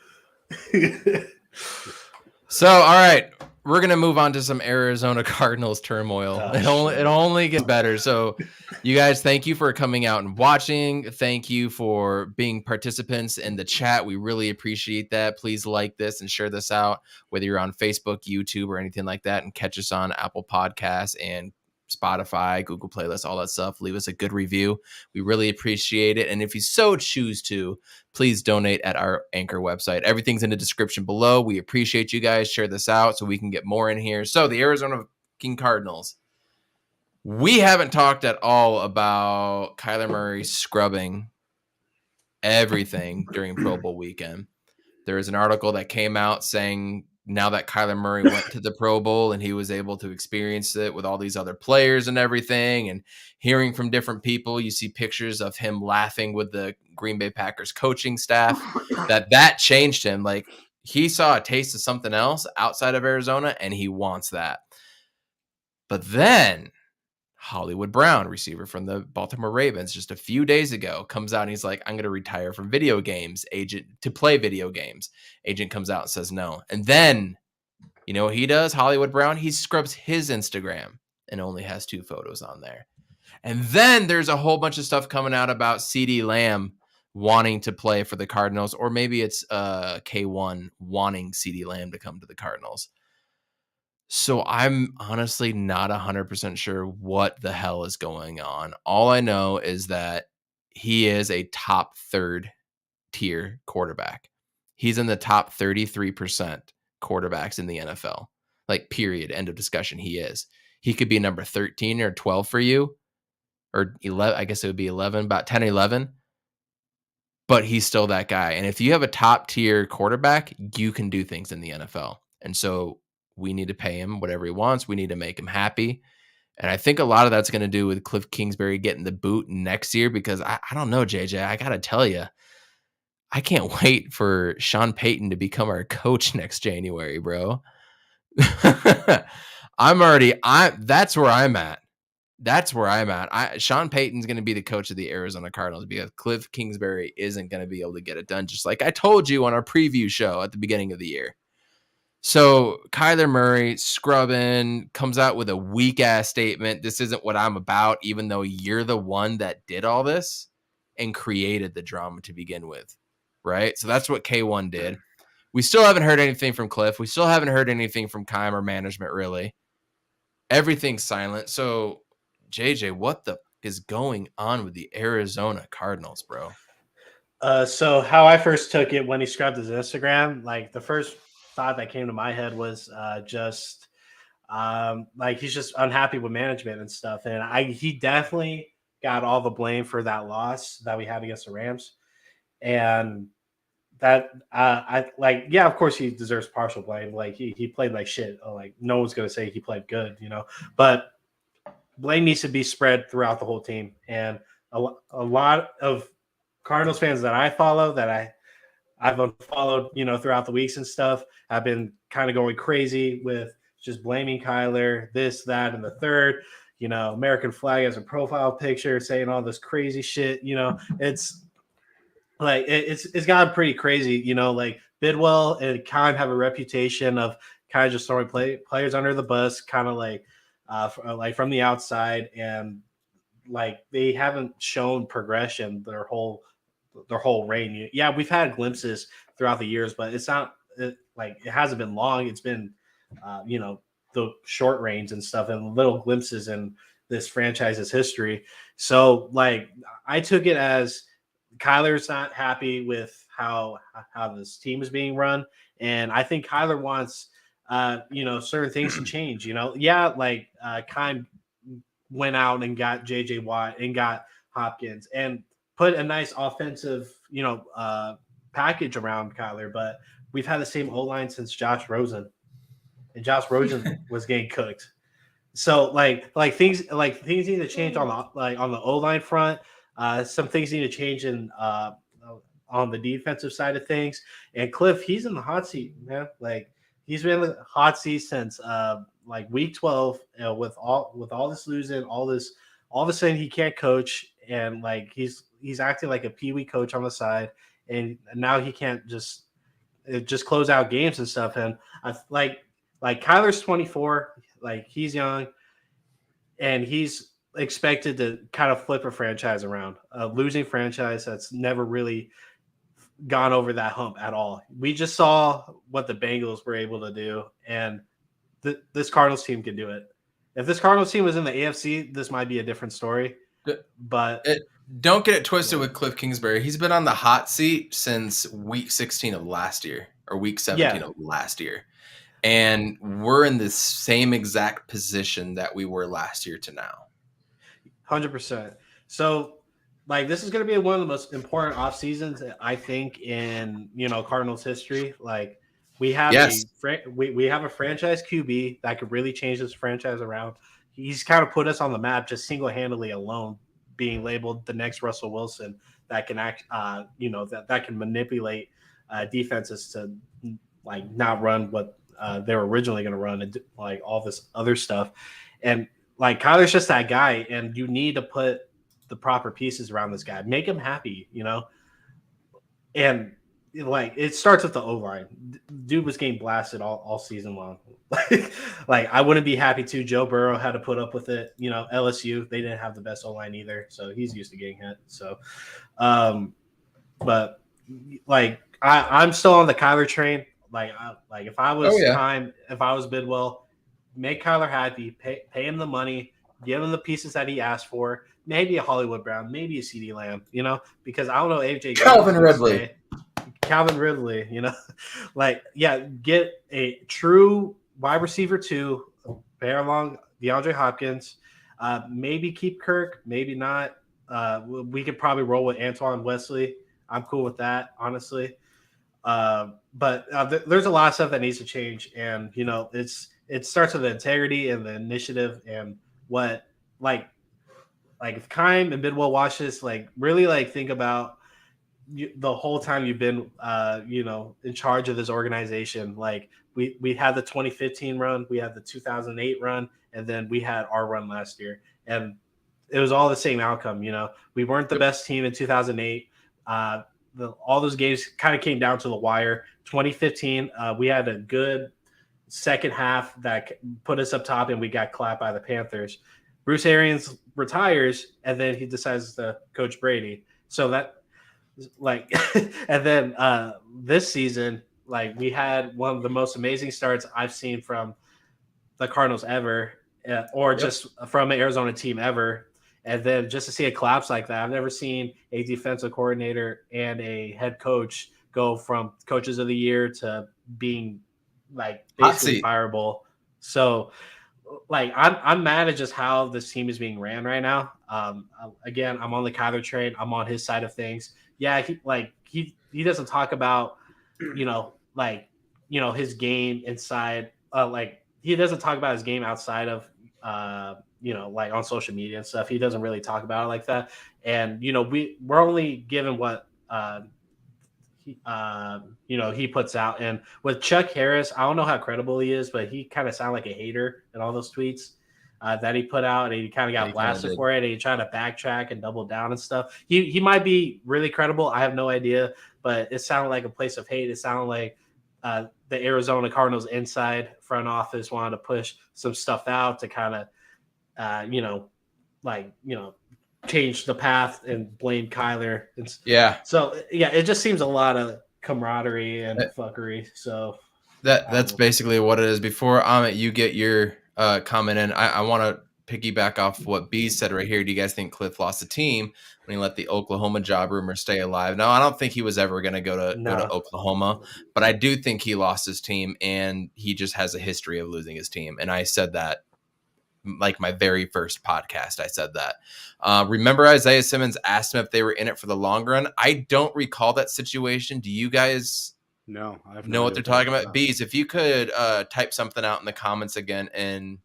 So, all right. We're going to move on to some Arizona Cardinals turmoil. It only gets better. So, you guys, thank you for coming out and watching. Thank you for being participants in the chat. We really appreciate that. Please like this and share this out, whether you're on Facebook, YouTube, or anything like that, and catch us on Apple Podcasts and Spotify, Google Playlists, all that stuff. Leave us a good review. We really appreciate it. And if you so choose to, please donate at our Anchor website. Everything's in the description below. We appreciate you guys. Share this out so we can get more in here. So the Arizona Cardinals. We haven't talked at all about Kyler Murray scrubbing everything during Pro Bowl weekend. There is an article that came out saying now that Kyler Murray went to the Pro Bowl and he was able to experience it with all these other players and everything, and hearing from different people, you see pictures of him laughing with the Green Bay Packers coaching staff, that changed him. Like, he saw a taste of something else outside of Arizona, and he wants that. But then Hollywood Brown, receiver from the Baltimore Ravens, just a few days ago, comes out and he's like, I'm going to retire from video games, agent, to play video games. Agent comes out and says no. And then, you know what he does, Hollywood Brown? He scrubs his Instagram and only has 2 photos on there. And then there's a whole bunch of stuff coming out about CeeDee Lamb wanting to play for the Cardinals, or maybe it's K1 wanting CeeDee Lamb to come to the Cardinals. So I'm honestly not 100% sure what the hell is going on. All I know is that he is a top 3rd tier quarterback. He's in the top 33% quarterbacks in the NFL. Like, period. End of discussion. He is. He could be number 13 or 12 for you, or 11. I guess it would be 11, about 10 or 11. But he's still that guy. And if you have a top tier quarterback, you can do things in the NFL. And so we need to pay him whatever he wants. We need to make him happy. And I think a lot of that's going to do with Cliff Kingsbury getting the boot next year, because I don't know, JJ, I got to tell you, I can't wait for Sean Payton to become our coach next January, bro. That's where I'm at. Sean Payton's going to be the coach of the Arizona Cardinals because Cliff Kingsbury isn't going to be able to get it done, just like I told you on our preview show at the beginning of the year. So Kyler Murray scrubbing, comes out with a weak ass statement. This isn't what I'm about, even though you're the one that did all this and created the drama to begin with. Right? So that's what K1 did. We still haven't heard anything from Cliff. We still haven't heard anything from Keim or management, really. Everything's silent. So, JJ, what the is going on with the Arizona Cardinals, bro? So how I first took it when he scrubbed his Instagram, like the first thought that came to my head was just like he's just unhappy with management and stuff. And he definitely got all the blame for that loss that we had against the Rams. And that I like, yeah, of course he deserves partial blame. Like he played like shit. Like no one's gonna say he played good, but blame needs to be spread throughout the whole team. And a lot of Cardinals fans that I follow, that I've unfollowed, throughout the weeks and stuff, have been kind of going crazy with just blaming Kyler, this, that, and the third. American flag as a profile picture, saying all this crazy shit. It's like it's gotten pretty crazy. Like Bidwell and Keim have a reputation of kind of just throwing players under the bus, kind of like from the outside, and like they haven't shown progression their whole reign. Yeah, we've had glimpses throughout the years, but it's not it hasn't been long. It's been the short reigns and stuff and little glimpses in this franchise's history. So like I took it as Kyler's not happy with how this team is being run, and I think Kyler wants certain things to change. Keim went out and got JJ Watt and got Hopkins and put a nice offensive, package around Kyler, but we've had the same O-line since Josh Rosen, and Josh Rosen was getting cooked. So things need to change on the O-line front. Some things need to change in on the defensive side of things. And Cliff, he's in the hot seat, man. Like he's been in the hot seat since week 12 with all this losing, all of a sudden he can't coach, and like he's acting like a peewee coach on the side, and now he can't just close out games and stuff. And like Kyler's 24, like he's young, and he's expected to kind of flip a franchise around, a losing franchise that's never really gone over that hump at all. We just saw what the Bengals were able to do, and this Cardinals team can do it. If this Cardinals team was in the AFC, this might be a different story. But don't get it twisted with Cliff Kingsbury. He's been on the hot seat since week 16 of last year, or week 17 of last year. And we're in the same exact position that we were last year to now. 100%. So, like, this is going to be one of the most important off seasons, I think, in Cardinals history. Like, we have we have a franchise QB that could really change this franchise around. He's kind of put us on the map just single-handedly alone, being labeled the next Russell Wilson that can act, that can manipulate defenses to like not run what they were originally going to run, and like all this other stuff. And like Kyler's just that guy, and you need to put the proper pieces around this guy, make him happy, and like it starts with the O-line. Dude was getting blasted all season long. Like I wouldn't be happy too. Joe Burrow had to put up with it. LSU, they didn't have the best O-line either, so he's used to getting hit. So, but like I'm still on the Kyler train. Like if I was if I was Bidwell, make Kyler happy, pay him the money, give him the pieces that he asked for. Maybe a Hollywood Brown, maybe a CeeDee Lamb, because I don't know AJ Calvin Ridley. Calvin Ridley, get a true wide receiver 2, pair along DeAndre Hopkins, maybe keep Kirk, maybe not. We could probably roll with Antoine Wesley. I'm cool with that, honestly. But there's a lot of stuff that needs to change, and it starts with the integrity and the initiative and what like if Kime and Bidwell watch this, like really like think about the whole time you've been in charge of this organization. Like we had the 2015 run, we had the 2008 run, and then we had our run last year, and it was all the same outcome. We weren't the best team in 2008. All those games kind of came down to the wire. 2015, we had a good second half that put us up top, and we got clapped by the Panthers. Bruce Arians retires, and then he decides to coach Brady. So that, like, and then this season, like, we had one of the most amazing starts I've seen from the Cardinals ever, or just from an Arizona team ever. And then just to see a collapse like that, I've never seen a defensive coordinator and a head coach go from coaches of the year to being like basically fireable. So like I'm mad at just how this team is being ran right now. Again, I'm on the Kyler train. I'm on his side of things. Yeah, he doesn't talk about his game inside. He doesn't talk about his game outside of like on social media and stuff. He doesn't really talk about it like that. And we're only given what he puts out. And with Chuck Harris, I don't know how credible he is, but he kind of sounded like a hater in all those tweets that he put out, and he kind of got blasted for it. And he tried to backtrack and double down and stuff. He might be really credible. I have no idea, but it sounded like a place of hate. It sounded like the Arizona Cardinals inside front office wanted to push some stuff out to kind of, change the path and blame Kyler. So it just seems a lot of camaraderie and fuckery. So that's basically what it is. Before Amit, you get your comment in, I want to piggyback off what B said right here. Do you guys think Cliff lost the team when he let the Oklahoma job rumor stay alive? No, I don't think he was ever going to go to Oklahoma, but I do think he lost his team, and he just has a history of losing his team. And I said that like my very first podcast. I said that. Remember Isaiah Simmons asked him if they were in it for the long run? I don't recall that situation. Do you guys know what they're talking about? Bees, if you could type something out in the comments again and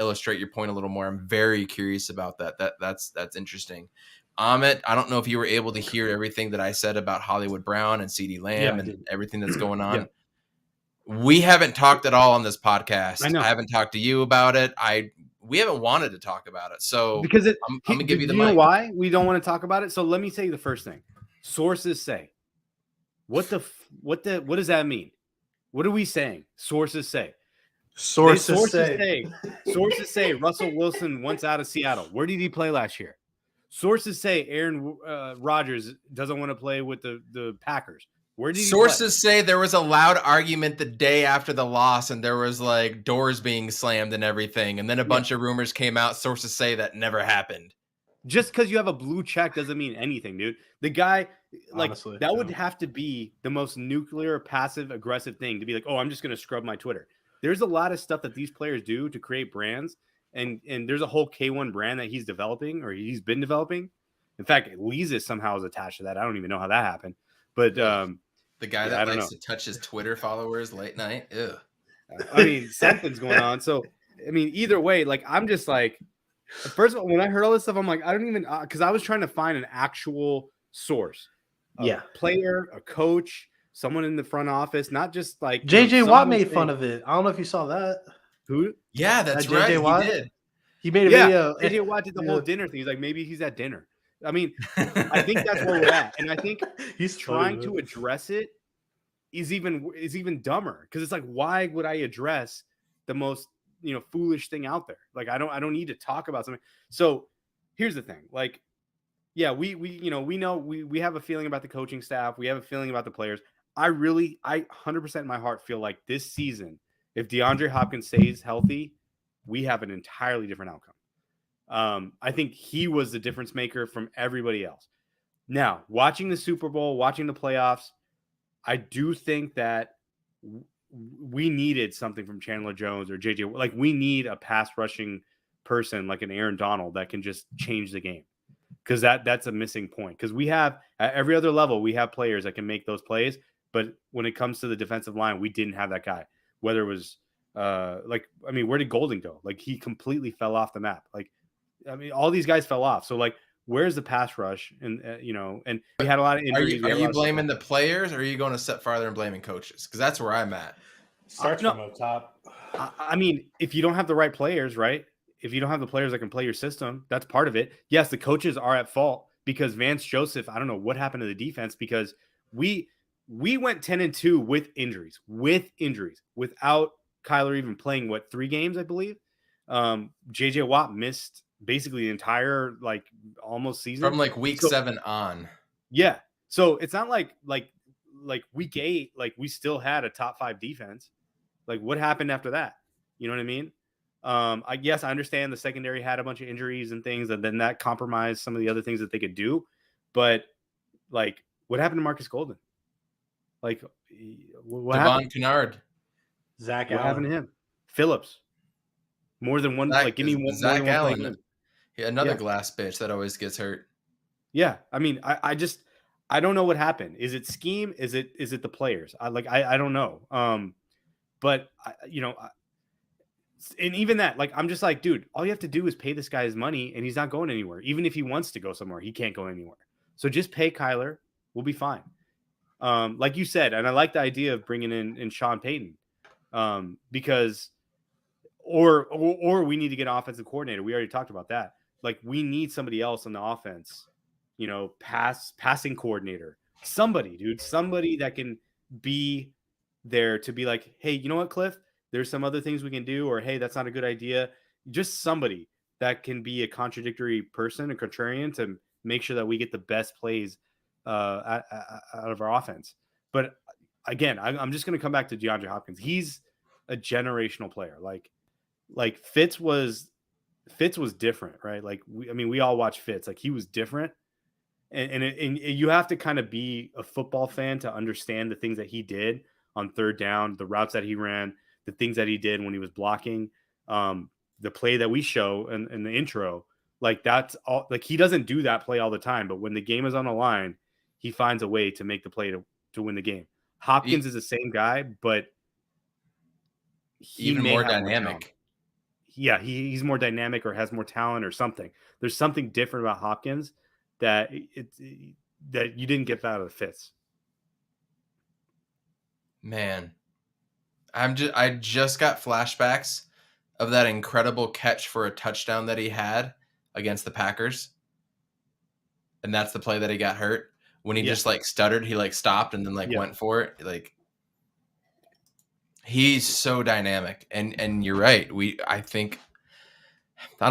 illustrate your point a little more. I'm very curious about that. That's interesting. Amit, I don't know if you were able to hear everything that I said about Hollywood Brown and CeeDee Lamb and everything that's going on. We haven't talked at all on this podcast. I haven't talked to you about it. We haven't wanted to talk about it. So because I'm gonna give you the mic. You know why we don't want to talk about it? So let me say the first thing. Sources say. What does that mean? What are we saying? Sources say. Sources say Russell Wilson wants out of Seattle. Where did he play last year? Sources say Aaron Rodgers doesn't want to play with the Packers. Where did Sources say there was a loud argument the day after the loss, and there was like doors being slammed and everything. And then a bunch of rumors came out. Sources say that never happened. Just because you have a blue check doesn't mean anything, dude. The guy, honestly, that would have to be the most nuclear, passive, aggressive thing to be like, oh, I'm just going to scrub my Twitter. There's a lot of stuff that these players do to create brands. And there's a whole K1 brand that he's developing, or he's been developing. In fact, Leezus somehow is attached to that. I don't even know how that happened. But the guy that likes to touch his Twitter followers late night. Ew. I mean, something's going on. So, I mean, either way, like, I'm just like, first of all, when I heard all this stuff, I'm like, I don't even, because I was trying to find an actual source. Player, a coach, someone in the front office, not just like. JJ Watt made fun of it. I don't know if you saw that. Who? Yeah, that's right. JJ Watt? He did. He made a video. JJ Watt did the whole dinner thing. He's like, maybe he's at dinner. I mean, I think that's where we're at, and I think he's trying to address it is even dumber, because it's like, why would I address the most foolish thing out there? Like, I don't need to talk about something. So here's the thing, like, yeah, we know we have a feeling about the coaching staff, we have a feeling about the players. I 100% in my heart feel like this season, if DeAndre Hopkins stays healthy, we have an entirely different outcome. I think he was the difference maker from everybody else. Now, watching the Super Bowl, watching the playoffs, I do think that we needed something from Chandler Jones or JJ. Like, we need a pass rushing person like an Aaron Donald that can just change the game, because that's a missing point. Because we have at every other level, we have players that can make those plays, but when it comes to the defensive line, we didn't have that guy. Whether it was Like, I mean, where did Golden go? Like, he completely fell off the map. Like, I mean, all these guys fell off. So, like, where's the pass rush? And and we had a lot of injuries. Are you blaming the players, or are you going a step farther and blaming coaches? Because that's where I'm at. Starts from up top. I mean, if you don't have the right players, right? If you don't have the players that can play your system, that's part of it. Yes, the coaches are at fault because Vance Joseph, I don't know what happened to the defense, because we went 10-2 with injuries, without Kyler even playing 3 games, I believe. JJ Watt missed basically the entire almost season from week 7 on. Yeah. So it's not like week 8, we still had a top 5 defense. Like, what happened after that? You know what I mean? I guess I understand the secondary had a bunch of injuries and things, and then that compromised some of the other things that they could do. But what happened to Marcus Golden? What Devon happened? Kennard, Zach What Allen. happened to him? Phillips. More than one. Give me one. Zach more than one Allen. play game. Yeah, another Yeah. glass bitch that always gets hurt. Yeah, I mean, I don't know what happened. Is it scheme? Is it the players? I don't know. But and even that, I'm just like, dude, all you have to do is pay this guy his money, and he's not going anywhere. Even if he wants to go somewhere, he can't go anywhere. So just pay Kyler. We'll be fine. Like you said, and I like the idea of bringing in Sean Payton, because or we need to get an offensive coordinator. We already talked about that. We need somebody else on the offense, passing coordinator, somebody that can be there to be like, hey, you know what, Cliff, there's some other things we can do, or hey, that's not a good idea. Just somebody that can be a contradictory person, a contrarian, to make sure that we get the best plays out of our offense. But again, I'm just going to come back to DeAndre Hopkins. He's a generational player. Like Fitz was different, right? We all watch Fitz. He was different. And you have to kind of be a football fan to understand the things that he did on third down, the routes that he ran, the things that he did when he was blocking, the play that we show in the intro. That's all. He doesn't do that play all the time, but when the game is on the line, he finds a way to make the play to win the game. Hopkins is the same guy, but even more dynamic. Yeah, he's more dynamic, or has more talent, or something. There's something different about Hopkins that that you didn't get out of the Fitz. Man, I just got flashbacks of that incredible catch for a touchdown that he had against the Packers. And that's the play that he got hurt when he just stuttered. He stopped and then went for it. He's so dynamic. And you're right. I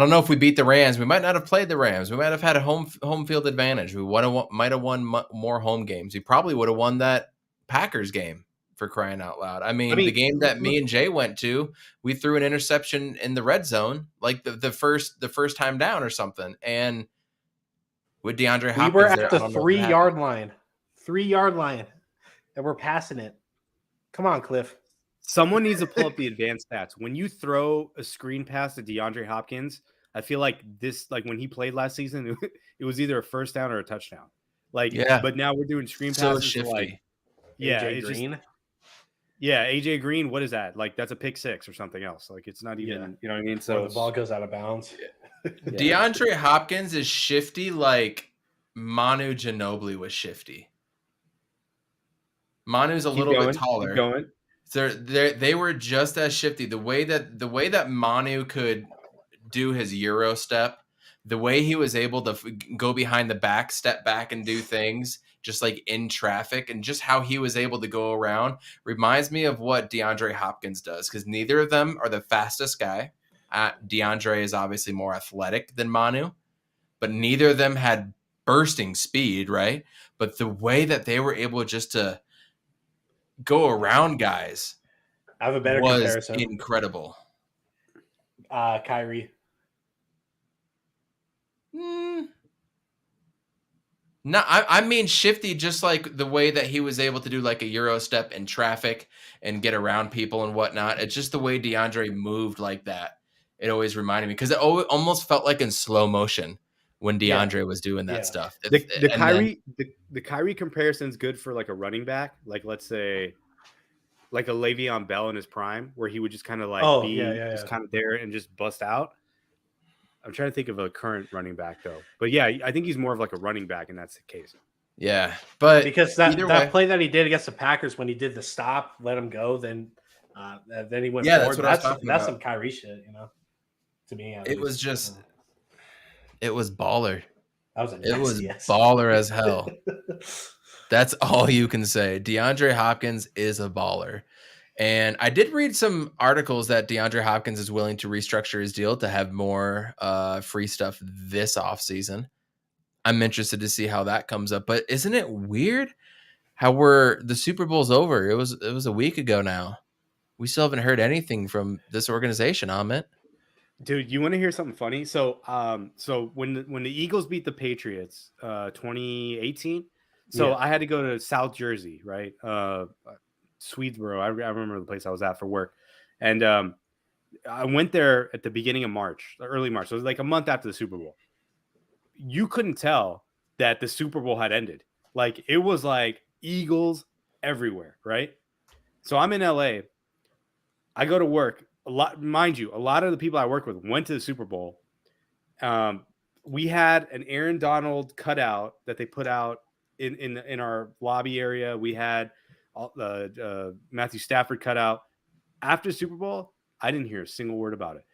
don't know if we beat the Rams. We might not have played the Rams. We might have had a home field advantage. We might have won more home games. We probably would have won that Packers game, for crying out loud. I mean, the game that me and Jay went to, we threw an interception in the red zone, the first time down or something. And with DeAndre Hopkins, we were at the 3-yard line. 3-yard line. And we're passing it. Come on, Cliff. Someone needs to pull up the advanced stats. When you throw a screen pass to DeAndre Hopkins, I feel like when he played last season, it was either a first down or a touchdown. But now we're doing screen passes. So shifty. AJ Green. AJ Green. What is that? That's a pick 6 or something else. It's not even. You know what I mean? So the ball goes out of bounds. DeAndre Hopkins is shifty like Manu Ginobili was shifty. Manu's a little bit taller. Keep going. They were just as shifty. The way that Manu could do his Euro step, the way he was able to go behind the back, step back, and do things just in traffic, and just how he was able to go around reminds me of what DeAndre Hopkins does, because neither of them are the fastest guy. DeAndre is obviously more athletic than Manu, but neither of them had bursting speed, right? But the way that they were able just to go around guys, I have a better was comparison. Incredible. Kyrie. No, I mean shifty, just like the way that he was able to do a Euro step in traffic and get around people and whatnot. It's just the way DeAndre moved like that. It always reminded me, because it almost felt like in slow motion when DeAndre was doing that stuff. The Kyrie comparison's good for a running back. Let's say like a Le'Veon Bell in his prime, where he would just kind of like just kind of there and just bust out. I'm trying to think of a current running back though, but yeah, I think he's more of like a running back, and that's the case. Yeah, but because that play that he did against the Packers when he did the stop, let him go, then he went forward. That's some Kyrie shit, to me. It was just, it was baller. It was baller as hell. That's all you can say. DeAndre Hopkins is a baller. And I did read some articles that DeAndre Hopkins is willing to restructure his deal to have more free stuff this offseason. I'm interested to see how that comes up. But isn't it weird how the Super Bowl's over? It was a week ago now. We still haven't heard anything from this organization, Amit. Dude, you want to hear something funny? So when the Eagles beat the Patriots 2018, I had to go to South Jersey, right? Swedesboro. I remember the place I was at for work. And I went there at the beginning of March, early March. So it was like a month after the Super Bowl. You couldn't tell that the Super Bowl had ended. Like, it was like Eagles everywhere, right? So I'm in LA. I go to work. A lot of the people I work with went to the Super Bowl. We had an Aaron Donald cutout that they put out in our lobby area. We had Matthew Stafford cutout. After Super Bowl, I didn't hear a single word about it.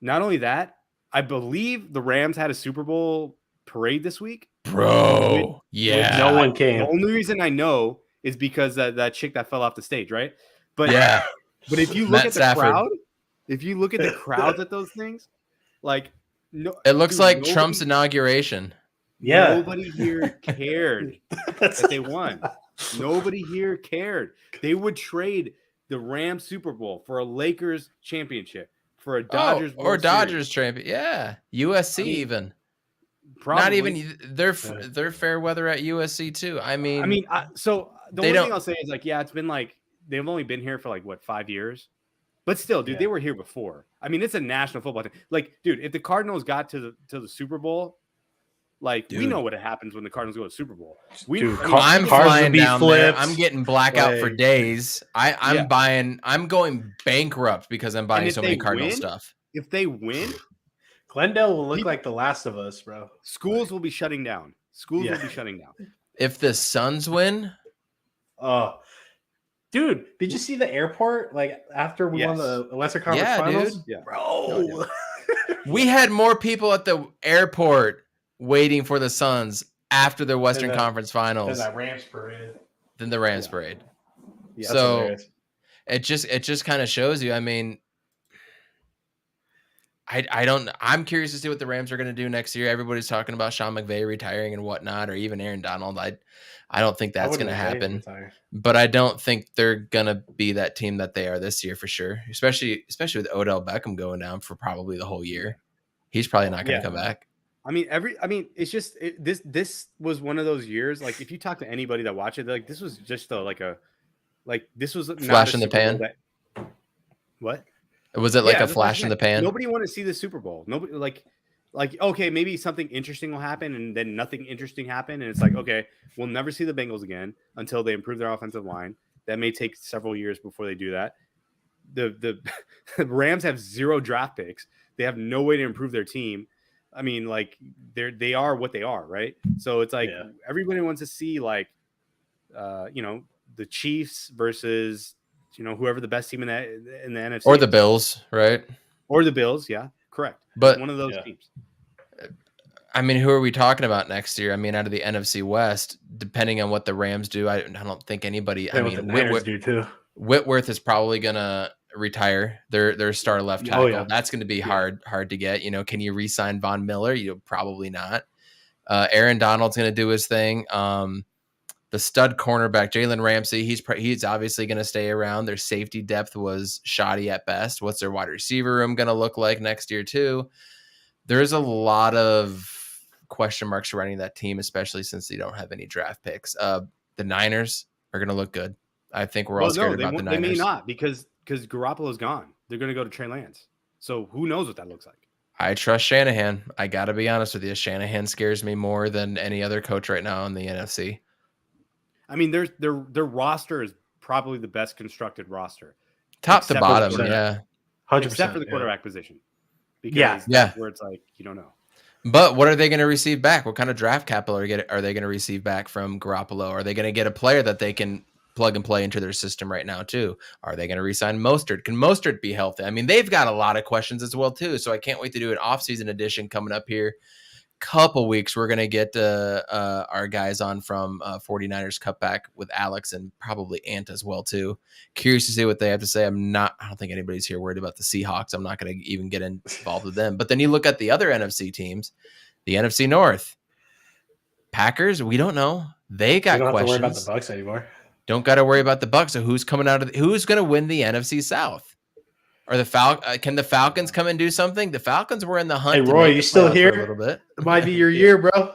Not only that, I believe the Rams had a Super Bowl parade this week. Bro, no one came. The only reason I know is because that chick that fell off the stage, right? But yeah. But if you look at the crowd, if you look at the crowds at those things, like it looks like Trump's inauguration. Yeah, nobody here cared that they won. Nobody here cared. They would trade the Rams Super Bowl for a Lakers championship, for a Dodgers or Dodgers champion. Yeah, USC even. Probably. Not even they're fair weather at USC too. So the only thing I'll say is like, yeah, it's been like they've only been here for like what 5 years. But still, dude, they were here before. I mean, it's a national football team. Like, dude, if the Cardinals got to the Super Bowl, like, we know what happens when the Cardinals go to the Super Bowl. I'm flying down there. I'm getting blackout for days. I'm going bankrupt because I'm buying so many Cardinal stuff. If they win, Glendale will look like The Last of Us, bro. Schools will be shutting down. Schools will be shutting down. If the Suns win, dude, did you see the airport? Like after we won the Western Conference Finals, dude. Yeah, bro. We had more people at the airport waiting for the Suns after the Western Conference Finals than the Rams parade. Yeah, so it just kind of shows you. I mean, I'm curious to see what the Rams are going to do next year. Everybody's talking about Sean McVay retiring and whatnot, or even Aaron Donald. I don't think that's going to happen, but I don't think they're going to be that team that they are this year for sure. Especially with Odell Beckham going down for probably the whole year. He's probably not going to come back. It's just this was one of those years. Like if you talk to anybody that watched it, like this was just this was flash in the pan. What? Was it like a flash in the pan? Nobody wanted to see the Super Bowl. Nobody like okay, maybe something interesting will happen, and then nothing interesting happened, and it's like okay, we'll never see the Bengals again until they improve their offensive line. That may take several years before they do that. The Rams have 0 draft picks. They have no way to improve their team. I mean, like they are what they are, right? So it's like everybody wants to see like the Chiefs versus whoever the best team in the NFC or the Bills, right? Or the Bills, yeah, correct. But one of those teams. I mean, who are we talking about next year? I mean, out of the NFC West, depending on what the Rams do, I don't think anybody. I mean, Whitworth is probably gonna retire. Their star left tackle. That's going to be hard to get. Can you re-sign Von Miller? You probably not. Aaron Donald's going to do his thing. The stud cornerback Jalen Ramsey, he's obviously going to stay around. Their safety depth was shoddy at best. What's their wide receiver room going to look like next year too? There's a lot of question marks surrounding that team, especially since they don't have any draft picks. The Niners are going to look good. I think we're all scared about the Niners. They may not because Garoppolo's gone. They're going to go to Trey Lance. So who knows what that looks like? I trust Shanahan. I got to be honest with you. Shanahan scares me more than any other coach right now in the NFC. I mean, their roster is probably the best constructed roster. Top to Except bottom, for the- yeah. 100%. Except for the quarterback position. Because Yeah. that's where it's like, you don't know. But what are they going to receive back? What kind of draft capital are they going to receive back from Garoppolo? Are they going to get a player that they can plug and play into their system right now too? Are they going to re-sign Mostert? Can Mostert be healthy? I mean, they've got a lot of questions as well too. So I can't wait to do an off-season edition coming up here. Couple weeks, we're going to get our guys on from 49ers Cutback with Alex and probably Ant as well too. Curious to see what they have to say. I don't think anybody's here worried about the Seahawks. I'm not going to even get involved with them. But then you look at the other NFC teams, the NFC North, Packers. We don't know. They got don't questions. Have to worry about the Bucks anymore. Don't got to worry about the Bucks. So who's coming who's going to win the NFC South? Or can the Falcons come and do something? The Falcons were in the hunt. Hey, Roy, you still here? A little bit. It might be your year, bro.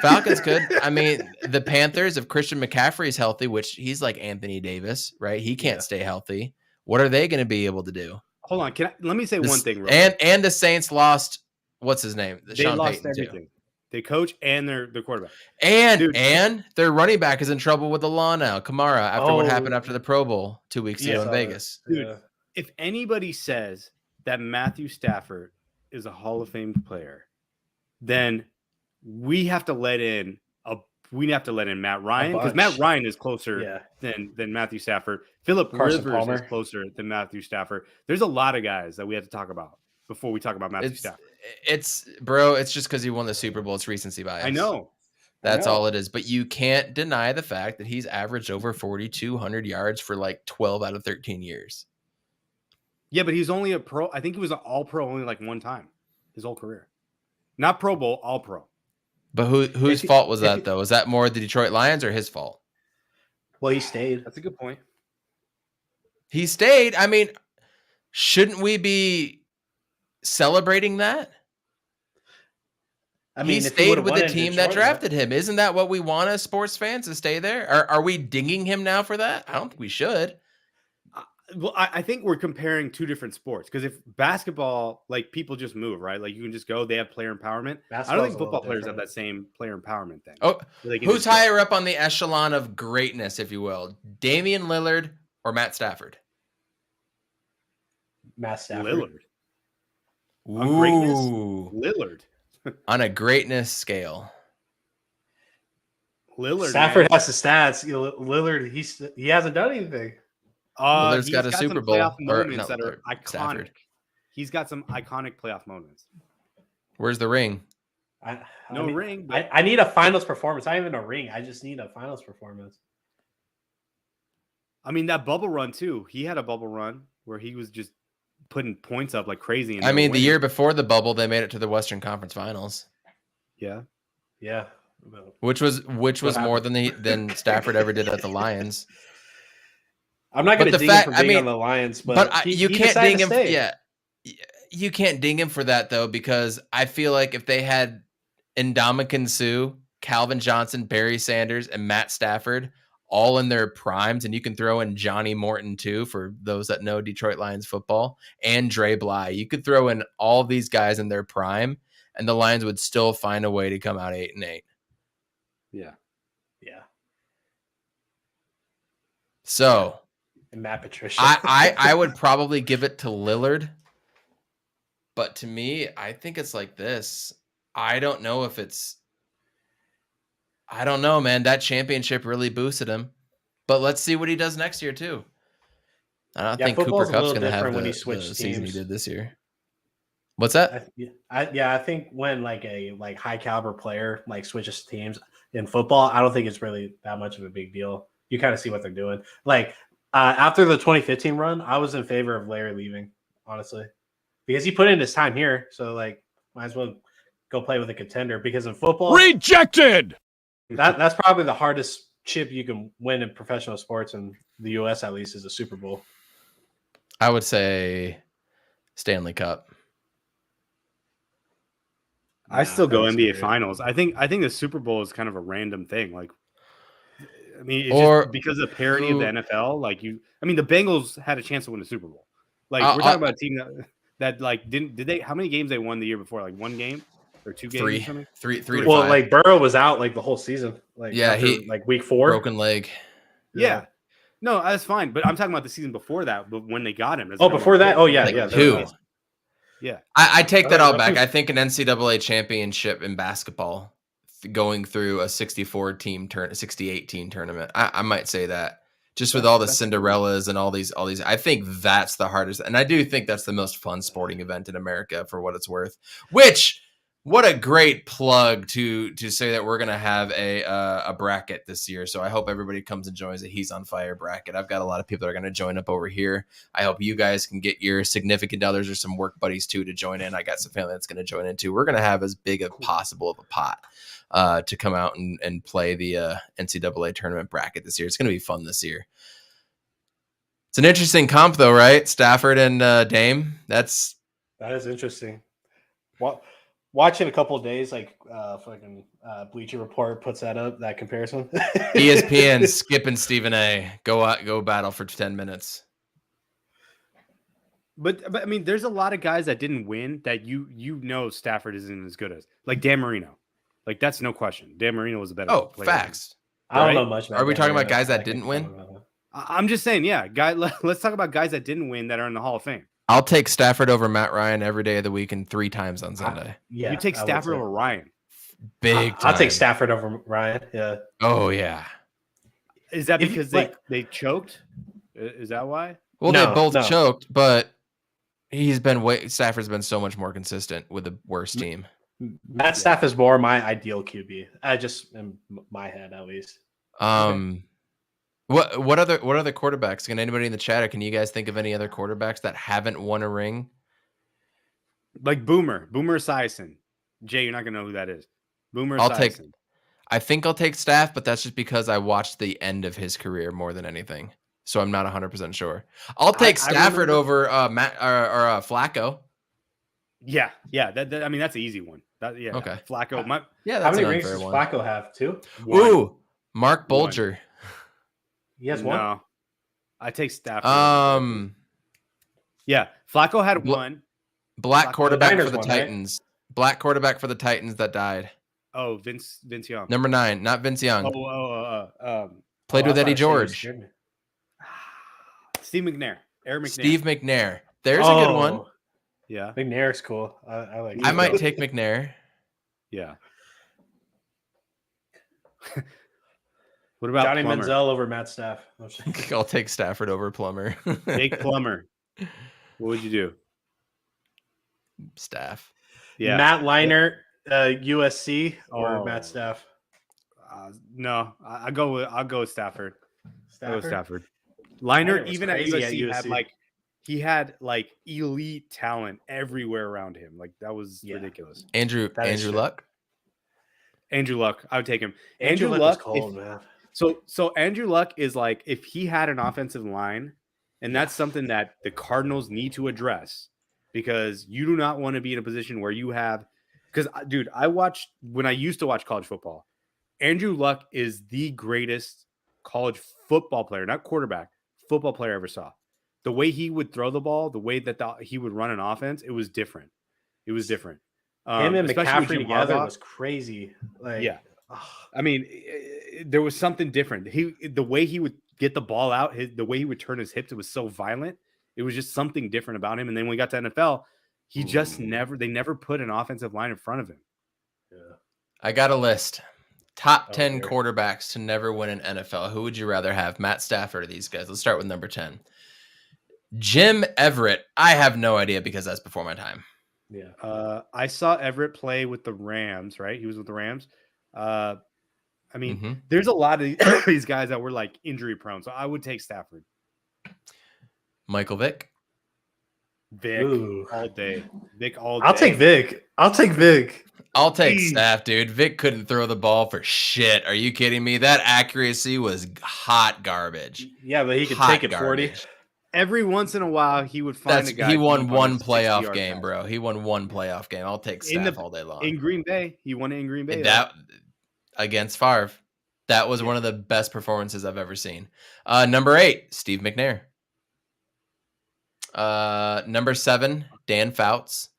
Falcons could. I mean, the Panthers, if Christian McCaffrey is healthy, which he's like Anthony Davis, right? He can't stay healthy. What are they going to be able to do? Hold on. Let me say one thing. Real quick. And the Saints lost. What's his name? They lost everything. Too. They coach and their quarterback. And their running back is in trouble with the law now. Kamara, after what happened after the Pro Bowl 2 weeks ago in Vegas. Dude, if anybody says that Matthew Stafford is a Hall of Fame player, then we have to let in Matt Ryan, because Matt Ryan is closer than Matthew Stafford. Philip Rivers is closer than Matthew Stafford. There's a lot of guys that we have to talk about before we talk about Matthew Stafford. It's just because he won the Super Bowl. It's recency bias. I know. That's all it is. But you can't deny the fact that he's averaged over 4,200 yards for like 12 out of 13 years. Yeah, but he's only a pro. I think he was an all-pro only like one time his whole career. Not Pro Bowl, all-pro. But whose fault was that, though? Was that more the Detroit Lions or his fault? Well, he stayed. That's a good point. He stayed. I mean, shouldn't we be celebrating that? I mean, he stayed with the team that drafted him. Isn't that what we want as sports fans, to stay there? Are we dinging him now for that? I don't think we should. Well, I think we're comparing two different sports, because if basketball, like, people just move, right? Like, you can just go, they have player empowerment. I don't think football players have that same player empowerment thing. Oh, who's higher up on the echelon of greatness, if you will? Damian Lillard or Matt Stafford? Matt Stafford. Lillard. On greatness? Lillard. On a greatness scale. Lillard. Stafford has the stats. Lillard, he hasn't done anything. Lillard's got a Super Bowl. Moments that are iconic. Stafford. He's got some iconic playoff moments. Where's the ring? Ring. I need a finals performance. Not even a ring. I just need a finals performance. I mean, that bubble run too. He had a bubble run where he was just putting points up like crazy. I mean, the year before the bubble, they made it to the Western Conference Finals. Yeah. Which was more than Stafford ever did at the Lions. I'm not going to ding him for being on the Lions, but you can't ding him. Yeah, you can't ding him for that though, because I feel like if they had Ndamukong Suh, Calvin Johnson, Barry Sanders, and Matt Stafford all in their primes, and you can throw in Johnny Morton too, for those that know Detroit Lions football, and Dre Bly, you could throw in all these guys in their prime, and the Lions would still find a way to come out 8-8. Yeah. So. And Matt Patricia. I would probably give it to Lillard, but to me, I think it's like this. I don't know, man. That championship really boosted him, but let's see what he does next year too. I don't think Cooper Kupp's going to have the season he did this year. What's that? I think when like a high caliber player like switches teams in football, I don't think it's really that much of a big deal. You kind of see what they're doing. Like, after the 2015 run, I was in favor of Larry leaving, honestly, because he put in his time here. So, like, might as well go play with a contender, because in football, rejected. That's probably the hardest chip you can win in professional sports, in the U.S. at least, is a Super Bowl. I would say Stanley Cup. I still go NBA Finals. I think the Super Bowl is kind of a random thing. Like, I mean, it's just because of the parity of the NFL. Like, the Bengals had a chance to win the Super Bowl. Like, we're talking about a team that like did they? How many games they won the year before? Like 1 game or 2 games? Three to 5. Well, like Burrow was out like the whole season. Like, he like week 4, broken leg. Yeah. No, that's fine. But I'm talking about the season before that. But when they got him, as Oh, number before that? 2. Oh, yeah, Like yeah. 2. Yeah. I take that All all right, back. Raptors- I think an NCAA championship in basketball, going through a 64 team 68 team tournament. I might say that. Just with all the Cinderellas and all these, I think that's the hardest. And I do think that's the most fun sporting event in America for what it's worth. Which, what a great plug to say that we're going to have a bracket this year. So I hope everybody comes and joins the He's on Fire bracket. I've got a lot of people that are going to join up over here. I hope you guys can get your significant others or some work buddies too to join in. I got some family that's going to join in too. We're going to have as big as possible of a pot to come out and play the NCAA tournament bracket this year. It's going to be fun this year. It's an interesting comp though, right? Stafford and Dame. That is interesting. Watch in a couple of days, like fucking Bleacher Report puts that up, that comparison. ESPN skipping Stephen A. Go battle for 10 minutes. But I mean, there's a lot of guys that didn't win that you know Stafford isn't as good as, like Dan Marino. Like that's no question. Dan Marino was a better player. Facts. I don't know much about Are we Dan talking Marino. about guys that didn't win? I'm just saying, yeah, let's talk about guys that didn't win that are in the Hall of Fame. I'll take Stafford over Matt Ryan every day of the week and 3 times on Sunday. Yeah, you take Stafford over Ryan. Big time. I'll take Stafford over Ryan. Yeah. Oh yeah. Is that because they choked? Is that why? Well, they both choked, but Stafford's been so much more consistent with a worse team. Matt Stafford is more my ideal QB. I just in my head at least. What other quarterbacks? Can anybody in the chat, or can you guys think of any other quarterbacks that haven't won a ring? Like Boomer Esiason. Jay, you're not gonna know who that is. Boomer Esiason. I think I'll take Staff, but that's just because I watched the end of his career more than anything, so I'm not 100% sure. I'll take Stafford over Matt or Flacco. Yeah. I mean, that's an easy one. Okay. Flacco. That's how many rings does Flacco have? 2? Ooh, Mark Bulger. He has 1. No, I take Stafford. Yeah, Flacco had 1. Black quarterback for the Titans. Right? Black quarterback for the Titans that died. Oh, Vince Young. Number 9, not Vince Young. Played with Eddie George. Steve McNair. Eric McNair. Steve McNair. There's a good one. Yeah, McNair's cool. I like. I might take McNair. Yeah. What about Johnny Plummer? Manziel over Matt Staff? I'll take Stafford over Plummer. Take Plummer. What would you do? Staff. Yeah. Matt Leinart, USC or Matt Staff? No, I'll go with Stafford. I'll go with Stafford. Leinart, even at USC, he had elite talent everywhere around him. Like that was ridiculous. Andrew Luck. Andrew Luck. I would take him. Andrew Luck is cold, man. So Andrew Luck is like, if he had an offensive line, and that's something that the Cardinals need to address, because you do not want to be in a position where you have, because dude, when I used to watch college football, Andrew Luck is the greatest college football player, not quarterback, football player I ever saw. The way he would throw the ball, the way that he would run an offense, it was different. Him and McCaffrey together was crazy. I mean, there was something different. The way he would get the ball out, the way he would turn his hips, it was so violent. It was just something different about him. And then when we got to NFL, he just they never put an offensive line in front of him. Yeah. I got a list. Top 10 quarterbacks to never win an NFL. Who would you rather have, Matt Stafford or these guys? Let's start with number 10. Jim Everett. I have no idea because that's before my time. Yeah. I saw Everett play with the Rams, right? He was with the Rams. I mean, there's a lot of these guys that were like injury prone. So I would take Stafford. Michael Vick. All day. Vic all day. I'll take Vic. I'll take Staff, dude. Vic couldn't throw the ball for shit. Are you kidding me? That accuracy was hot garbage. Yeah, but he could take it garbage. 40. Every once in a while, he would find a guy. He won one playoff game, bro. He won one playoff game. I'll take Staff all day long. In Green Bay, he won it in Green Bay. That against Favre. That was one of the best performances I've ever seen. Number 8, Steve McNair. Number 7, Dan Fouts.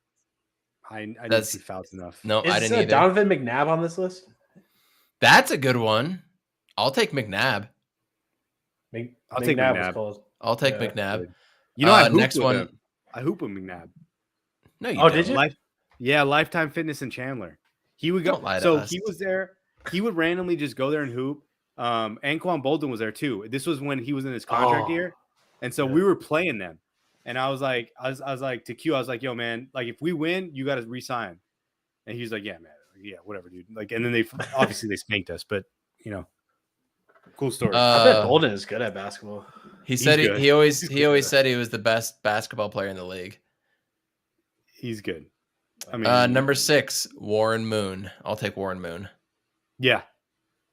I didn't see Fouts enough. No, I didn't either. Donovan McNabb on this list? That's a good one. I'll take McNabb. I'll take McNabb was McNabb. cold. I'll take Yeah. McNabb. You know, I hoop Next with one. him. I hoop with McNabb. No, you Oh, don't. did you? Lifetime Fitness in Chandler. He would go. Don't lie to So us. he was there. He would randomly just go there and hoop. Anquan Bolden was there too. This was when he was in his contract year, and so we were playing them. And I was like to Q, I was like, yo, man, like if we win, you got to resign. And he's like, yeah, man, yeah, whatever, dude. Like, and then they obviously they spanked us, but you know, cool story. I bet Bolden is good at basketball. He said good. he always said he was the best basketball player in the league. He's good. I mean, Number 6, Warren Moon. I'll take Warren Moon. yeah,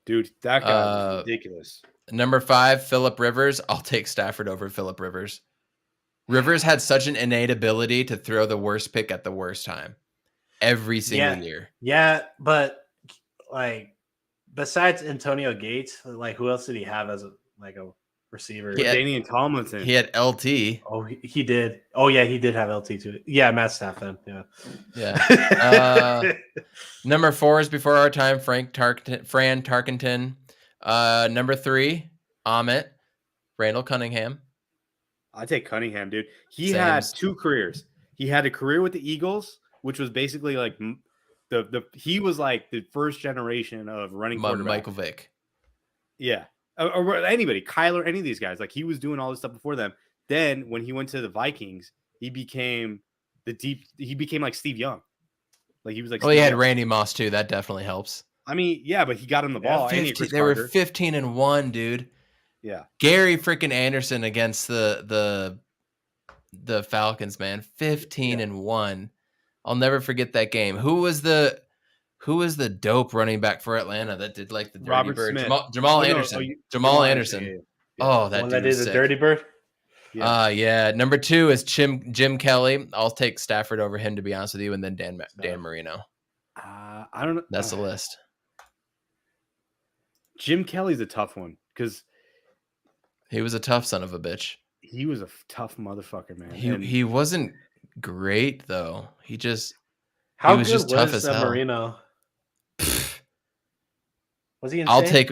dude, that guy is ridiculous. Number 5, Phillip Rivers. I'll take Stafford over Phillip Rivers. Rivers had such an innate ability to throw the worst pick at the worst time every single year. Yeah, but like besides Antonio Gates, like who else did he have as a receiver? Danian Tomlinson. He had LT. Oh, he did. Oh yeah, he did have LT too. Yeah, Matt Stafford. Yeah. Number 4 is before our time. Fran Tarkenton. Number 3, Amit. Randall Cunningham. I take Cunningham, dude. He had 2 careers. He had a career with the Eagles, which was basically like he was like the first generation of running quarterback. Michael Vick. Yeah. Or anybody, Kyler, any of these guys. Like he was doing all this stuff before them. Then when he went to the Vikings, he became like Steve Young. Like he was like. Well, he had Randy Moss too. That definitely helps. I mean, yeah, but he got him the ball. They were 15-1, dude. Yeah. Gary freaking Anderson against the Falcons, man. 15-1. I'll never forget that game. Who was the dope running back for Atlanta that did like the Dirty Robert Bird? Smith. Jamal Anderson. Jamal Anderson. Yeah. Oh, that one dude that did was the sick. Dirty Bird. Yeah. Number 2 is Jim Kelly. I'll take Stafford over him, to be honest with you, and then Dan Marino. I don't know. That's the list. Jim Kelly's a tough one because He was a tough son of a bitch. he was a tough motherfucker, man. He wasn't great though. He was Good just tough as hell. Marino? Was he insane? I'll take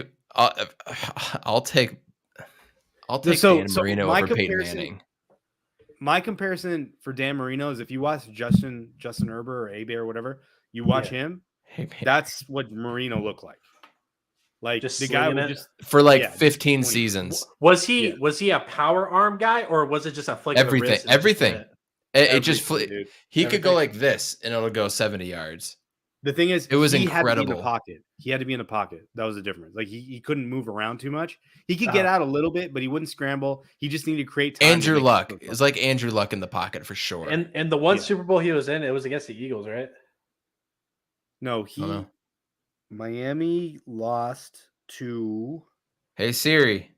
Dan Marino over Peyton Manning. My comparison for Dan Marino is if you watch Justin Herbert or Abe or whatever, you watch him. That's what Marino looked like. Like just the guy would it. just For like 15 seasons. Was he a power arm guy or was it just a flick of the wrist? Everything. It just dude. he could go like this and it'll go 70 yards. The thing is, it was he incredible. Had to be in the pocket. He had to be in the pocket. That was the difference. Like he couldn't move around too much. He could get out a little bit, but he wouldn't scramble. He just needed to create time. Andrew Luck. It was like Andrew Luck in the pocket for sure. And the one Super Bowl he was in, it was against the Eagles, right? No, Miami lost to. Hey Siri,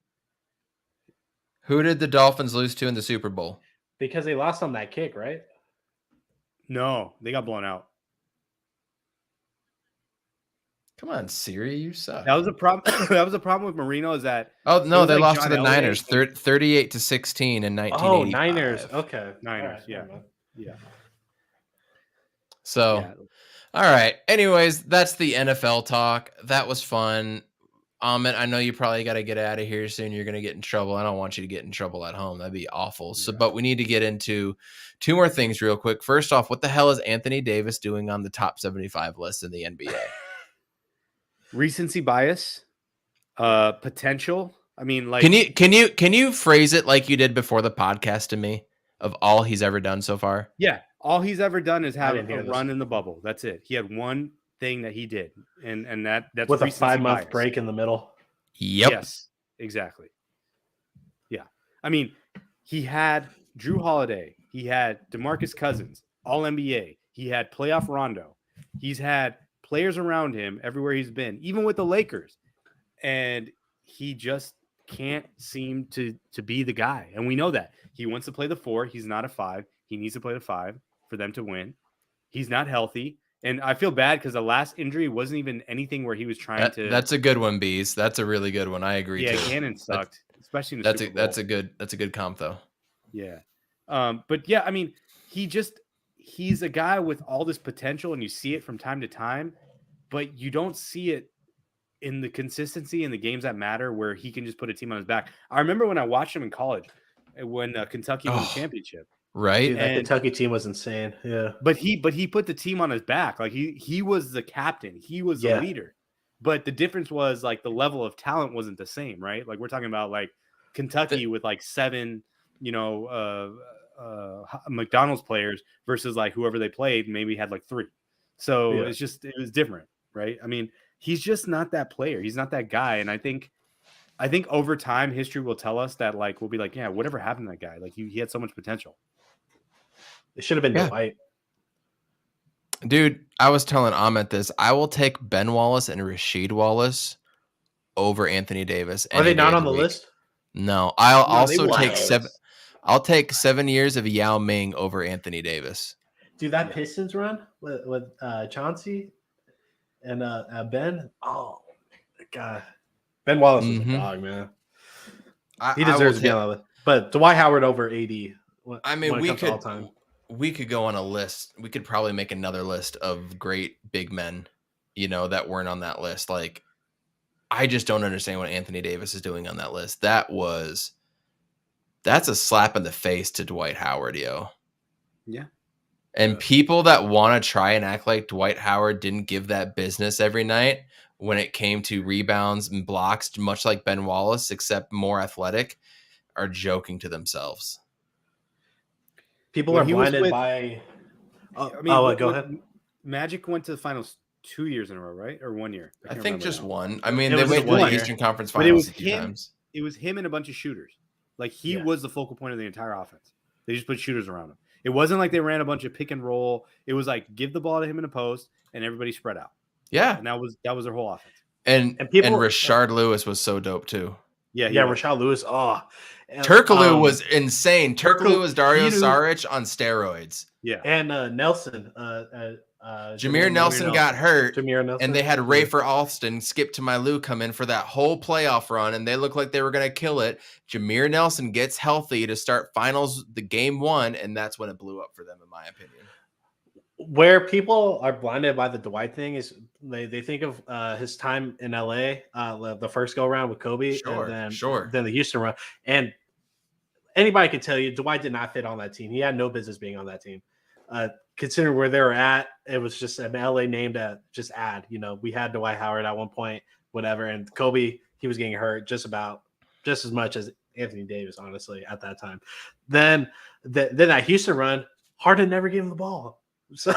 who did the Dolphins lose to in the Super Bowl? Because they lost on that kick, right? No, they got blown out. Come on, Siri, you suck. That was a problem. That was a problem with Marino. Is that? Oh no, they lost John to the Elway. Niners, 38-16 in 1985. Oh, Niners. Okay, Niners. Right, yeah. So, all right. Anyways, that's the NFL talk. That was fun. Amit, I know you probably got to get out of here soon. You're going to get in trouble. I don't want you to get in trouble at home. That'd be awful. So, but we need to get into 2 more things real quick. First off, what the hell is Anthony Davis doing on the top 75 list in the NBA? Recency bias, potential. I mean, like, can you phrase it like you did before the podcast to me of all he's ever done so far? Yeah, all he's ever done is have a run in the bubble. That's it. He had one thing that he did, and that's with a 5-month break in the middle. Yep. Yes, exactly. Yeah, I mean, he had Drew Holiday. He had DeMarcus Cousins, All NBA. He had playoff Rondo. He's had players around him everywhere he's been, even with the Lakers, and he just can't seem to be the guy. And we know that he wants to play the 4. He's not a 5. He needs to play the 5 for them to win. He's not healthy. And I feel bad because the last injury wasn't even anything where he was trying to. That's a good one, Bees. That's a really good one. I agree. Yeah, too. Gannon sucked, especially in the Super Bowl. That's a good comp though. Yeah. But yeah, I mean, he's a guy with all this potential and you see it from time to time, but you don't see it in the consistency in the games that matter, where he can just put a team on his back. I remember when I watched him in college, when Kentucky won the championship. Right. Dude, that Kentucky team was insane. Yeah. But he put the team on his back. Like he was the captain. He was the leader. But the difference was like the level of talent wasn't the same, right? Like we're talking about like Kentucky with like 7, McDonald's players versus like whoever they played maybe had like 3. So it was different, right? I mean, he's just not that player. He's not that guy. And I think over time history will tell us that like we'll be like, yeah, whatever happened to that guy? Like he had so much potential. It should have been Dwight. Dude, I was telling Ahmet this. I will take Ben Wallace and Rasheed Wallace over Anthony Davis. Are they not on the list? No. I'll take 7 years of Yao Ming over Anthony Davis. Dude, that Pistons run with Chauncey and Ben. Oh God, Ben Wallace is a dog, man. He deserves to be on the list. But Dwight Howard over AD. I mean, we could go on a list. We could probably make another list of great big men, that weren't on that list. Like, I just don't understand what Anthony Davis is doing on that list. That's a slap in the face to Dwight Howard, yo. Yeah. And people that want to try and act like Dwight Howard didn't give that business every night when it came to rebounds and blocks, much like Ben Wallace, except more athletic, are joking to themselves. People are blinded by. Go ahead. Magic went to the finals 2 years in a row, right? Or 1 year? I think just one. I mean, they went to the Eastern Conference Finals but it was a few times. It was him and a bunch of shooters. Like he was the focal point of the entire offense. They just put shooters around him. It wasn't like they ran a bunch of pick and roll. It was like give the ball to him in a post and everybody spread out. Yeah, and that was their whole offense. And Rashard Lewis was so dope too. Yeah, Rashard Lewis. Oh, Turkoglu was insane. Turkoglu was Dario Saric on steroids. Yeah, and Nelson. Jameer Nelson got hurt, and they had Rafer Alston, Skip to my Lou come in for that whole playoff run, and they looked like they were going to kill it. Jameer Nelson gets healthy to start finals, the game 1, and that's when it blew up for them, in my opinion. Where people are blinded by the Dwight thing is they think of his time in LA, the first go around with Kobe, and then the Houston run. And anybody can tell you Dwight did not fit on that team. He had no business being on that team. Considering where they were at, it was just an LA name to just add. We had Dwight Howard at one point, whatever, and Kobe, he was getting hurt just as much as Anthony Davis, honestly, at that time. Then that Houston run, Harden never gave him the ball. So,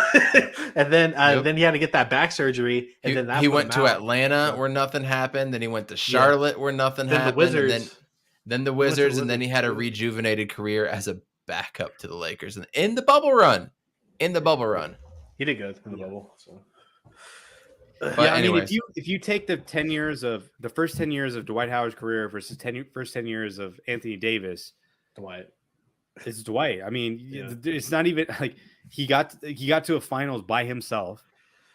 and then he had to get that back surgery, and then he went to Atlanta where nothing happened. Then he went to Charlotte where nothing happened. The Wizards, then the Wizards, and then he had a rejuvenated career as a backup to the Lakers and in the bubble run. He did good in the bubble. So. But anyways. I mean, if you take the first 10 years of Dwight Howard's career versus first 10 years of Anthony Davis, it's Dwight. I mean, it's not even like he got to a finals by himself,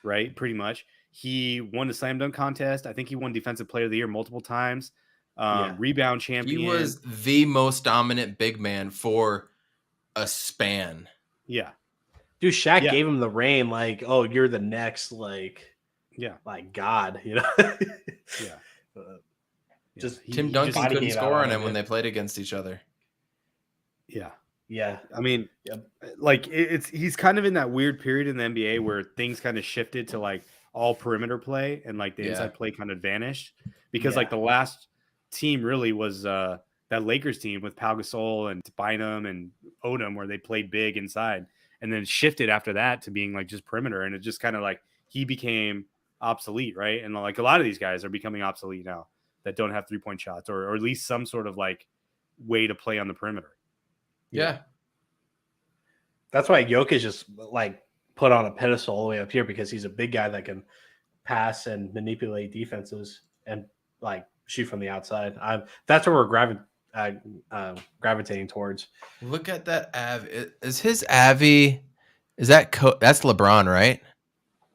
right? Pretty much. He won the slam dunk contest. I think he won Defensive Player of the Year multiple times. Rebound champion. He was the most dominant big man for a span. Yeah. Dude, Shaq gave him the reign, like, oh, you're the next, like God, Yeah. Just Tim Duncan couldn't score on him when they played against each other. Yeah. Yeah. I mean, like he's kind of in that weird period in the NBA where things kind of shifted to like all perimeter play and like the inside play kind of vanished because like the last team really was that Lakers team with Pau Gasol and Bynum and Odom where they played big inside. And then shifted after that to being like just perimeter. And it just kind of like he became obsolete, right? And like a lot of these guys are becoming obsolete now that don't have 3-point shots or at least some sort of like way to play on the perimeter. Yeah. That's why Jokic just like put on a pedestal all the way up here because he's a big guy that can pass and manipulate defenses and like shoot from the outside. That's where we're gravitating towards. Look at that is his Avi? Is that that's LeBron, right?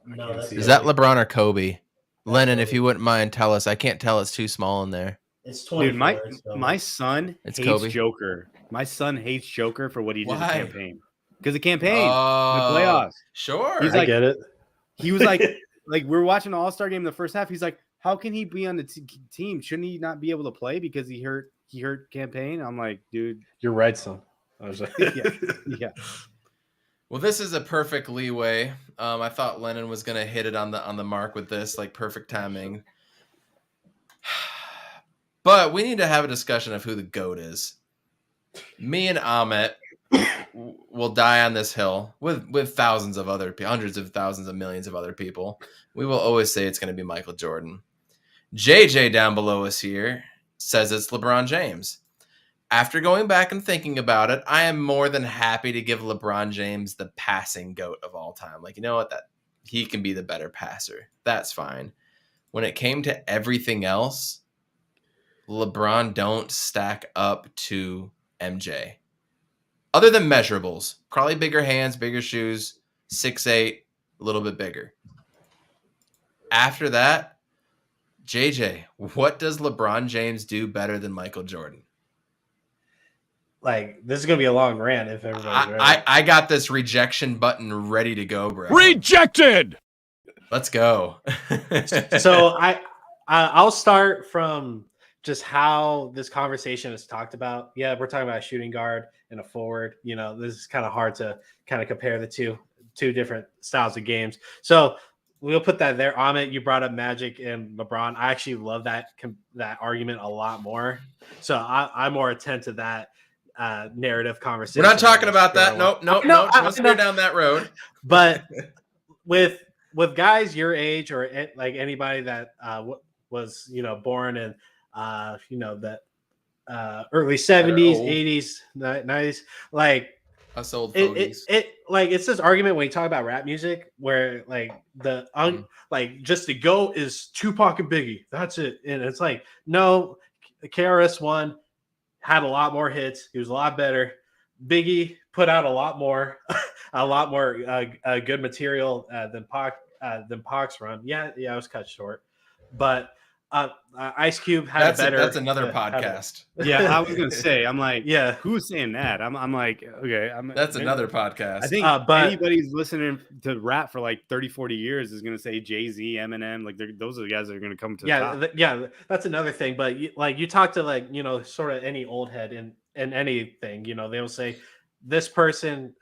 No, is that LeBron or Kobe? Lennon, if you wouldn't mind, tell us. I can't tell; it's too small in there. It's 24. Dude, my son hates Kobe. Joker. My son hates Joker for what he did in the campaign. Because the campaign, the playoffs. Sure, he's like, I get it. He was like, we were watching the All-Star game in the first half. He's like, how can he be on the team? Shouldn't he not be able to play because he hurt campaign? I'm like, dude, You're right, son. I was like, yeah. Well, this is a perfect leeway. I thought Lennon was gonna hit it on the mark with this, like perfect timing. But we need to have a discussion of who the GOAT is. Me and Amit will die on this hill with thousands of other people, hundreds of thousands of millions of other people. We will always say it's going to be Michael Jordan. JJ down below us here says it's LeBron James. After going back and thinking about it, I am more than happy to give LeBron James the passing GOAT of all time. Like, you know what? That he can be the better passer. That's fine. When it came to everything else, LeBron don't stack up to MJ. Other than measurables, probably bigger hands, bigger shoes, 6'8", a little bit bigger. After that, JJ, what does LeBron James do better than Michael Jordan? like, this is gonna be a long rant if everybody's ready. I got this rejection button ready to go, bro. Rejected! Let's go. So I'll start from just how this conversation is talked about. Yeah, we're talking about a shooting guard and a forward. You know, this is kind of hard to kind of compare the two different styles of games. So we'll put that there. Amit, you brought up Magic and LeBron. I actually love that argument a lot more. So I'm more attentive to that narrative conversation. We're not talking about that. Nope. Let's go down that road. But with guys your age or like anybody that was born in that early 70s, 80s, 90s, like us old fogies. It's this argument when you talk about rap music where like like just the GOAT is Tupac and Biggie. That's it. And it's like, no, KRS-One had a lot more hits. He was a lot better. Biggie put out a lot more good material than Pac's run. Yeah, I was cut short, but Ice Cube had that's another podcast. Yeah, I was gonna say, I'm like, yeah, who's saying that? I'm like, okay, that's another podcast. I think anybody who's listening to rap for like 30-40 years is gonna say Jay-Z, Eminem, like those are the guys that are gonna come to the top. That's another thing. But you talk to sort of any old head in anything, they'll say this person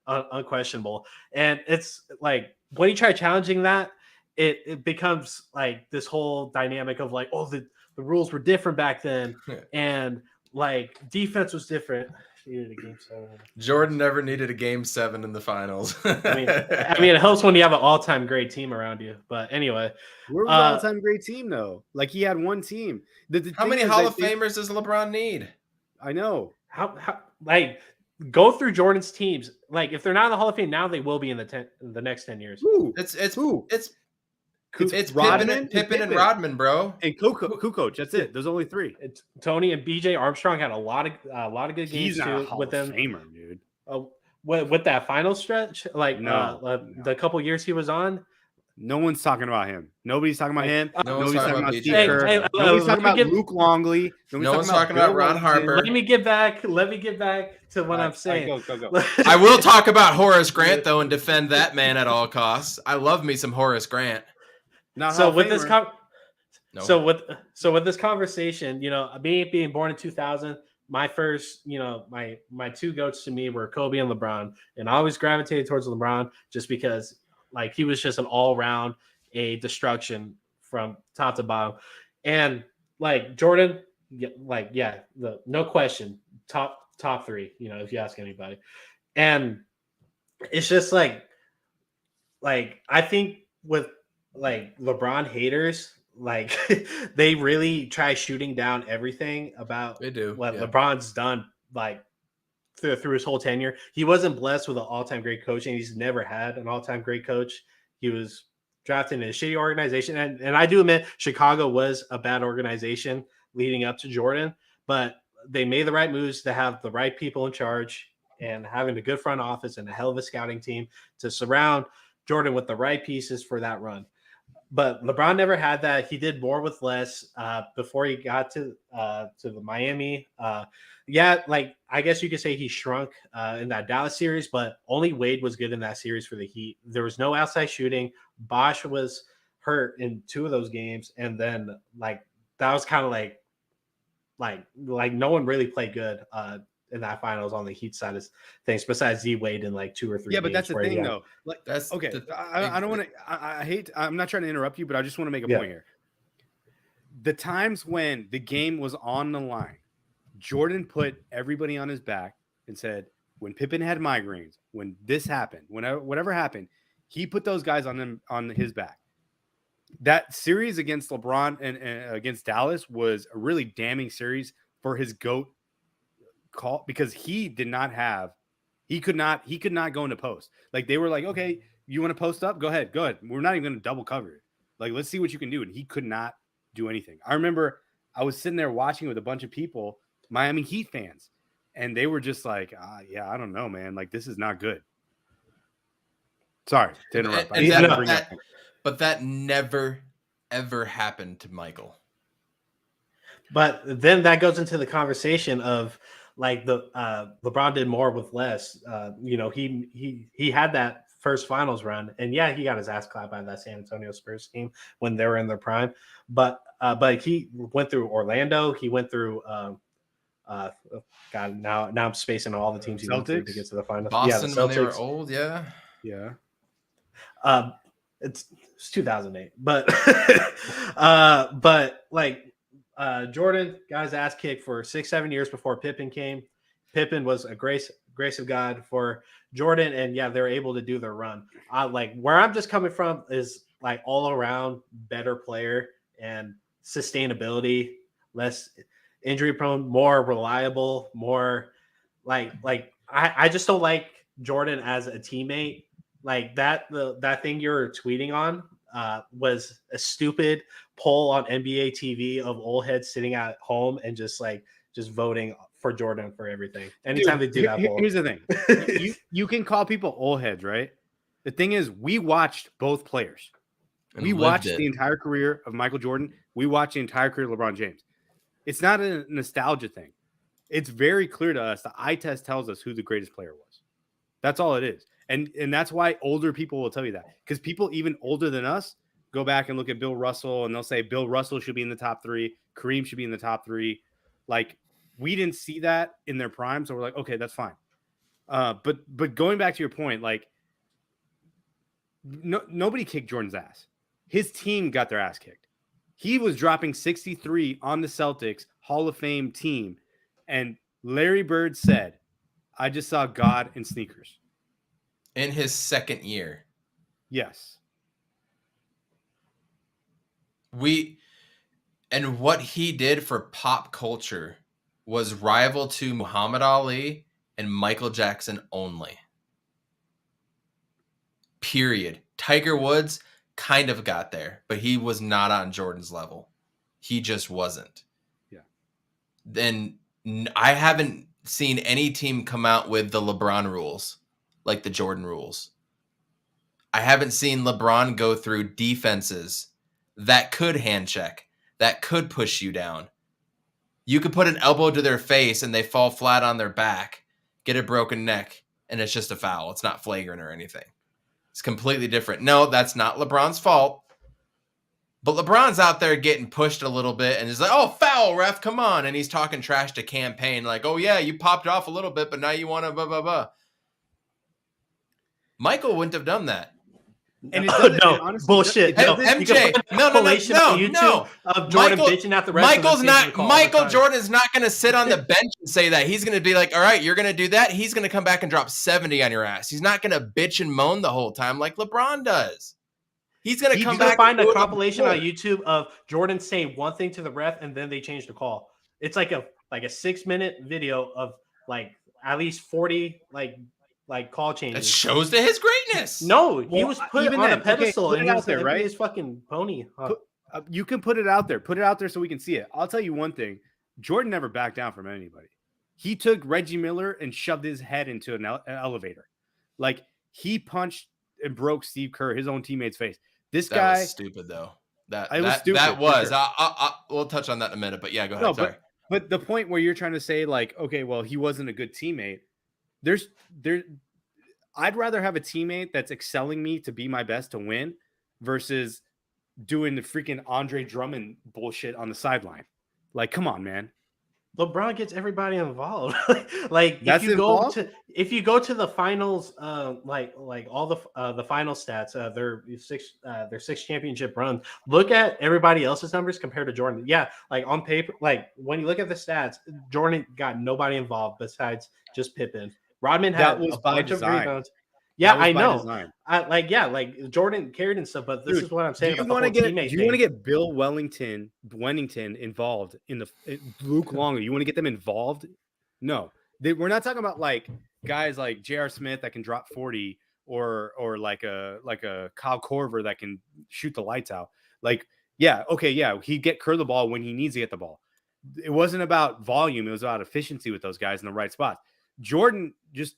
unquestionable, and it's like when you try challenging that, it becomes like this whole dynamic of like, oh, the rules were different back then, and like defense was different. Needed a game 7. Jordan never needed a game 7 in the finals. I mean, it helps when you have an all-time great team around you. But anyway, we're an all-time great team though. Like he had one team. How many Hall of Famers does LeBron need? I know. How like go through Jordan's teams. Like if they're not in the Hall of Fame now, they will be in the next 10 years. Who? It's Pippen and Rodman, bro, and Kukoc. That's it. There's only 3. It's Tony and BJ Armstrong had a lot of good games. He's not too, a Hall with them. of Famer, dude. With that final stretch, like the couple years he was on. No one's talking about him. Nobody's talking about him. Nobody's talking about Steve Kerr. Nobody's talking about Luke Longley. No one's talking about Ron Harper. Let me get back to what I'm saying. Go. I will talk about Horace Grant though and defend that man at all costs. I love me some Horace Grant. So with this conversation, me being born in 2000, my first, my two goats to me were Kobe and LeBron, and I always gravitated towards LeBron just because like he was just an all-around a destruction from top to bottom. And like Jordan, no question, top 3, if you ask anybody. And it's just like I think with like LeBron haters, like they really try shooting down everything about what LeBron's done like through his whole tenure. He wasn't blessed with an all-time great coach, and he's never had an all-time great coach. He was drafted in a shitty organization, and I do admit Chicago was a bad organization leading up to Jordan, but they made the right moves to have the right people in charge and having a good front office and a hell of a scouting team to surround Jordan with the right pieces for that run. But LeBron never had that. He did more with less before he got to the Miami. Like I guess you could say he shrunk in that Dallas series, but only Wade was good in that series for the Heat. There was no outside shooting. Bosh was hurt in 2 of those games, and then like that was kind of like no one really played good in that finals on the Heat side of things, besides Z Wade in like 2 or 3 Yeah, games. but that's the thing, though. Like, That's okay. I don't want to. I hate. I'm not trying to interrupt you, but I just want to make a point here. The times when the game was on the line, Jordan put everybody on his back and said, when Pippen had migraines, when this happened, whatever happened, he put those guys on his back. That series against LeBron and against Dallas was a really damning series for his GOAT call, because he could not go into post. Like, they were like, okay, you want to post up? Go ahead. We're not even going to double cover it. Like, let's see what you can do. And he could not do anything. I remember I was sitting there watching with a bunch of people, Miami Heat fans, and they were just like, yeah, I don't know, man. Like, this is not good. Sorry to interrupt. But that never, ever happened to Michael. But then that goes into the conversation of like the LeBron did more with less. He had that first finals run, and yeah, he got his ass clapped by that San Antonio Spurs team when they were in their prime. But he went through Orlando. He went through God. Now I'm spacing on all the teams he went through to get to the finals. Boston, the when they were old, yeah. It's 2008, but Jordan got his ass kicked for 6-7 years before Pippen came. Pippen was a grace of God for Jordan, and yeah, they're able to do their run. Like, where I'm just coming from is like all around better player and sustainability, less injury prone, more reliable, more like I just don't like Jordan as a teammate. Like that thing you're tweeting on was a stupid poll on NBA TV of old heads sitting at home and just voting for Jordan for everything. Anytime they do that poll. Here's the thing. you can call people old heads, right? The thing is, we watched both players. We watched the entire career of Michael Jordan. We watched the entire career of LeBron James. It's not a nostalgia thing. It's very clear to us. The eye test tells us who the greatest player was. That's all it is. And that's why older people will tell you that, because people even older than us go back and look at Bill Russell and they'll say Bill Russell should be in the top 3. Kareem should be in the top 3. Like, we didn't see that in their prime. So we're like, okay, that's fine. But going back to your point, like, nobody kicked Jordan's ass. His team got their ass kicked. He was dropping 63 on the Celtics Hall of Fame team. And Larry Bird said, I just saw God in sneakers. In his second year. Yes. And what he did for pop culture was rival to Muhammad Ali and Michael Jackson only. Period. Tiger Woods kind of got there, but he was not on Jordan's level. He just wasn't. Yeah. Then I haven't seen any team come out with the LeBron rules, like the Jordan rules. I haven't seen LeBron go through defenses that could hand check, that could push you down. You could put an elbow to their face and they fall flat on their back, get a broken neck, and it's just a foul. It's not flagrant or anything. It's completely different. No, that's not LeBron's fault. But LeBron's out there getting pushed a little bit and he's like, oh, foul, ref, come on. And he's talking trash to campaign like, oh, yeah, you popped off a little bit, but now you want to blah, blah, blah. Michael wouldn't have done that. And bullshit. MJ, no. Of Jordan bitching at the rest Michael Jordan's not going to sit on the bench and say that. He's going to be like, all right, you're going to do that. He's going to come back and drop 70 on your ass. He's not going to bitch and moan the whole time like LeBron does. He's going to come back. Find a compilation on YouTube of Jordan saying one thing to the ref and then they change the call. It's like a 6-minute video of like at least 40 like call changes. That shows to his greatness. No, he was put on a pedestal and he was there, right? His fucking pony. You can put it out there. Put it out there so we can see it. I'll tell you one thing. Jordan never backed down from anybody. He took Reggie Miller and shoved his head into an elevator. Like, he punched and broke Steve Kerr, his own teammate's face. That guy was stupid though. That was. Sure. We'll touch on that in a minute, but yeah, go ahead. No, sorry. But the point where you're trying to say like, okay, well, he wasn't a good teammate. I'd rather have a teammate that's excelling me to be my best to win versus doing the freaking Andre Drummond bullshit on the sideline. Like, come on, man. LeBron gets everybody involved. Like That's if you involved? go to the finals, like all the final stats, their six championship runs. Look at everybody else's numbers compared to Jordan. Yeah, like on paper, like when you look at the stats, Jordan got nobody involved besides just Pippen. Rodman had That was a by bunch design. of rebounds. Yeah, That was I by know. design. Like Jordan carried and stuff, but this is what I'm saying about the whole teammate Do you want to thing. get Bill Wellington involved in Luke Longo? You want to get them involved? No, we're not talking about like guys like J.R. Smith that can drop 40 or like a Kyle Korver that can shoot the lights out. Like, yeah, okay, yeah, he'd get Kerr the ball when he needs to get the ball. It wasn't about volume; it was about efficiency with those guys in the right spots. Jordan just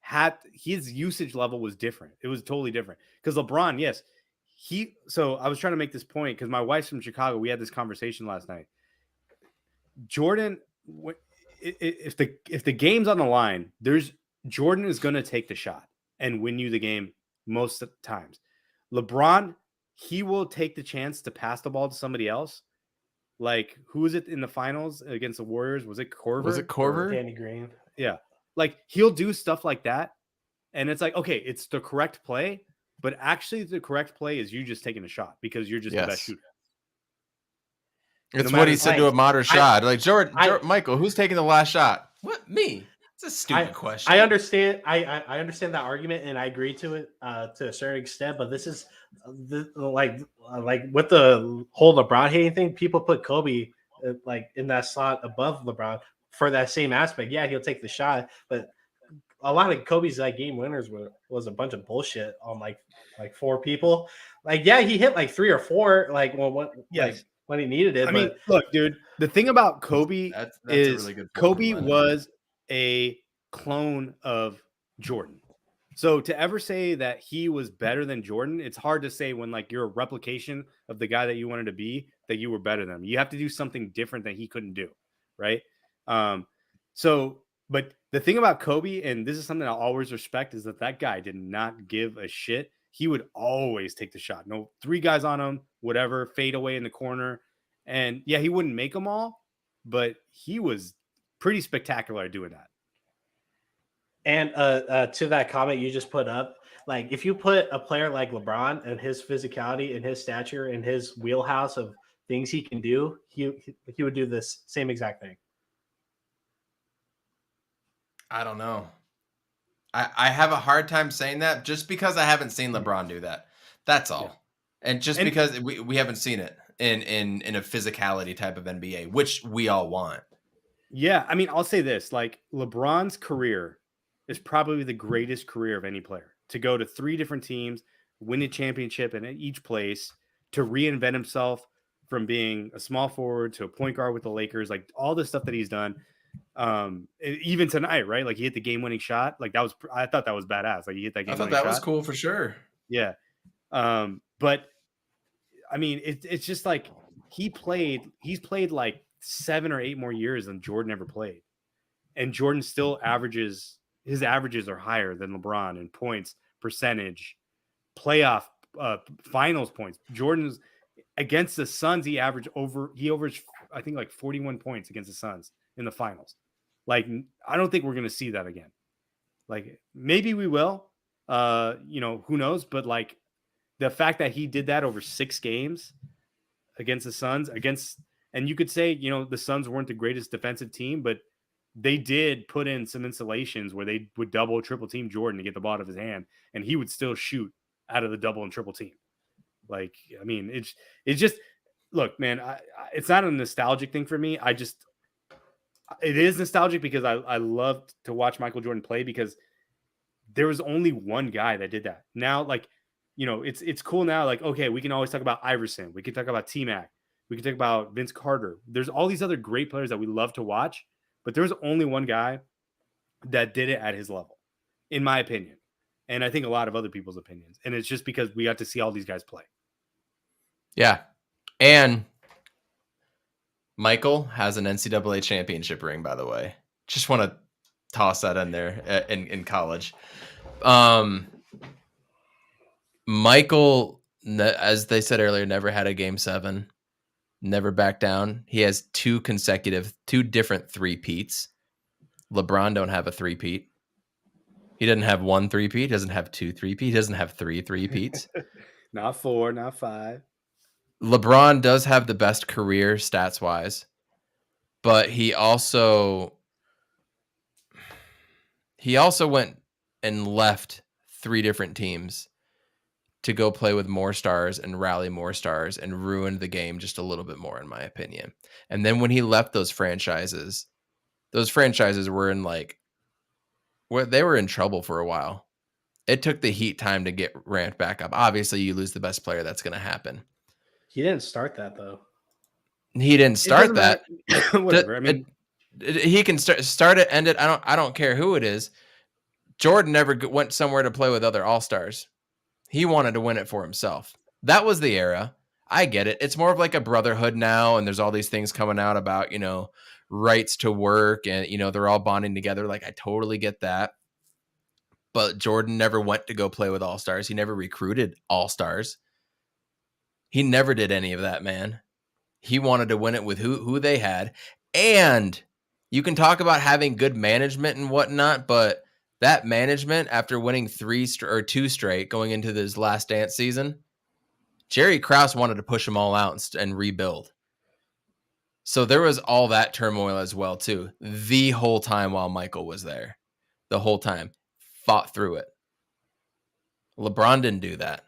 had his usage level was different. It was totally different because LeBron, yes, so I was trying to make this point because my wife's from Chicago. We had this conversation last night. Jordan, if the game's on the line, Jordan is going to take the shot and win you the game most of the times. LeBron, he will take the chance to pass the ball to somebody else. Like, who was it in the finals against the Warriors? Was it Korver? Danny Green. Yeah. Like, he'll do stuff like that. And it's like, okay, it's the correct play, but actually the correct play is you just taking a shot because you're just the best shooter. It's what he said to a modern shot. Like, Jordan, Michael, who's taking the last shot? What? Me? It's a stupid question. I understand. I understand that argument, and I agree to it to a certain extent. But this is like with the whole LeBron hating thing. People put Kobe like in that slot above LeBron for that same aspect. Yeah, he'll take the shot, but a lot of Kobe's like game winners was a bunch of bullshit on like 4 people. Like, yeah, he hit like 3 or 4 like when he needed it. I mean, look, dude, the thing about Kobe that's is a really good point, Kobe was a clone of Jordan. So to ever say that he was better than Jordan, it's hard to say when like you're a replication of the guy that you wanted to be, that you were better than him. You have to do something different that he couldn't do, right? But the thing about Kobe, and this is something I'll always respect, is that guy did not give a shit. He would always take the shot. No 3 guys on him, whatever, fade away in the corner. And yeah, he wouldn't make them all, but he was pretty spectacular at doing that. And to that comment you just put up, like if you put a player like LeBron and his physicality and his stature and his wheelhouse of things he can do, he would do this same exact thing. I don't know. I have a hard time saying that just because I haven't seen LeBron do that. That's all. Yeah. And because we haven't seen it in a physicality type of NBA, which we all want. Yeah, I mean, I'll say this, like LeBron's career is probably the greatest career of any player. To go to 3 different teams, win a championship in each place, to reinvent himself from being a small forward to a point guard with the Lakers, like all the stuff that he's done. Even tonight, right? Like he hit the game-winning shot. Like I thought that was badass. Like he hit that game-winning shot. I thought that was cool for sure. Yeah. But I mean, it's just like he's played like 7 or 8 more years than Jordan ever played. And Jordan still his averages are higher than LeBron in points, percentage, playoff, finals points. Jordan's against the Suns, he averaged I think like 41 points against the Suns in the finals. Like, I don't think we're going to see that again. Like, maybe we will, who knows? But like the fact that he did that over 6 games against the Suns, and you could say, the Suns weren't the greatest defensive team, but they did put in some installations where they would double, triple team Jordan to get the ball out of his hand, and he would still shoot out of the double and triple team. Like, I mean, it's just, look, man, it's not a nostalgic thing for me. It is nostalgic because I love to watch Michael Jordan play because there was only one guy that did that. Now, like, it's cool now. Like, okay, we can always talk about Iverson. We can talk about T-Mac. We can talk about Vince Carter. There's all these other great players that we love to watch, but there was only one guy that did it at his level, in my opinion. And I think a lot of other people's opinions. And it's just because we got to see all these guys play. Yeah. And Michael has an NCAA championship ring, by the way. Just want to toss that in there in college. Michael As they said earlier, never had a game 7, never backed down. He has 2 different three-peats. LeBron don't have a three-peat. He doesn't have 1 three-peat. He doesn't have 2 three-peats. He doesn't have 3 three-peats. Not 4, not 5. LeBron does have the best career stats-wise, but he also went and left 3 different teams to go play with more stars and rally more stars and ruined the game just a little bit more, in my opinion. And then when he left those franchises were in they were in trouble for a while. It took the Heat time to get ramped back up. Obviously, you lose the best player. That's going to happen. He didn't start that, though. He didn't start that. Whatever. I mean, he can start it, end it. I don't care who it is. Jordan never went somewhere to play with other all-stars. He wanted to win it for himself. That was the era. I get it. It's more of like a brotherhood now, and there's all these things coming out about, rights to work, and, they're all bonding together. Like, I totally get that. But Jordan never went to go play with all-stars. He never recruited all-stars. He never did any of that, man. He wanted to win it with who they had. And you can talk about having good management and whatnot, but that management, after winning 2 straight going into this last dance season, Jerry Krause wanted to push them all out and rebuild. So there was all that turmoil as well, too. The whole time while Michael was there. The whole time. Fought through it. LeBron didn't do that.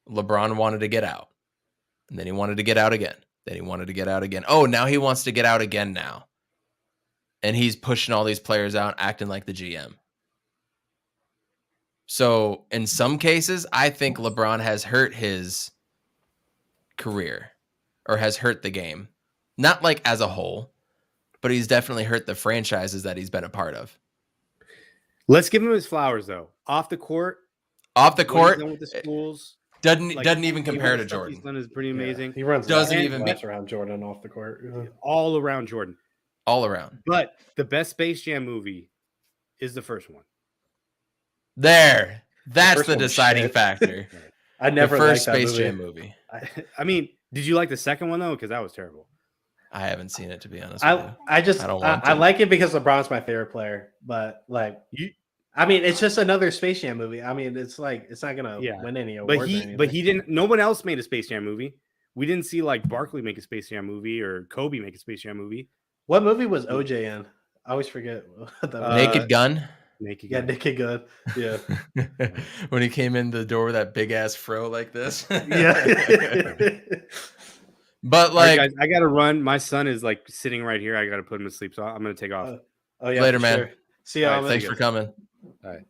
LeBron wanted to get out. And then he wanted to get out again. Then he wanted to get out again. Oh, now he wants to get out again now. And he's pushing all these players out, acting like the GM. So in some cases, I think LeBron has hurt his career or has hurt the game. Not like as a whole, but he's definitely hurt the franchises that he's been a part of. Let's give him his flowers, though. Off the court, with the schools doesn't even compare to Jordan. He's done is pretty amazing. Yeah. He runs doesn't even around Jordan off the court. All around Jordan. All around. But the best Space Jam movie is the first one. That's the deciding factor. I never the first liked that Space Jam movie. I mean, did you like the second one though? Because that was terrible. I haven't seen it, to be honest with you. I like it because LeBron's my favorite player, but it's just another Space Jam movie. I mean, it's not gonna win any awards. But he didn't. No one else made a Space Jam movie. We didn't see like Barkley make a Space Jam movie or Kobe make a Space Jam movie. What movie was OJ in? I always forget. Naked Gun. Naked Gun. Yeah. When he came in the door with that big ass fro like this. Yeah. But like, right, guys, I gotta run. My son is like sitting right here. I gotta put him to sleep, so I'm gonna take off. Later, man. Sure. See y'all. Right, thanks for coming. All right.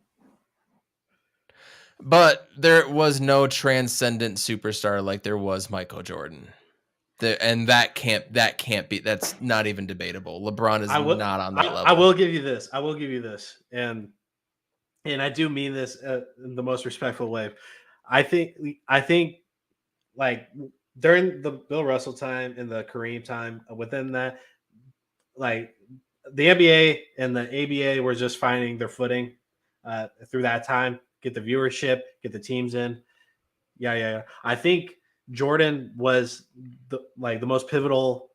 But there was no transcendent superstar like there was Michael Jordan. And that can't be. That's not even debatable. LeBron is not on that level. I will give you this. And I do mean this in the most respectful way. I think like during the Bill Russell time and the Kareem time, within that, like the NBA and the ABA were just finding their footing through that time. Get the viewership, get the teams in. Yeah. I think Jordan was the most pivotal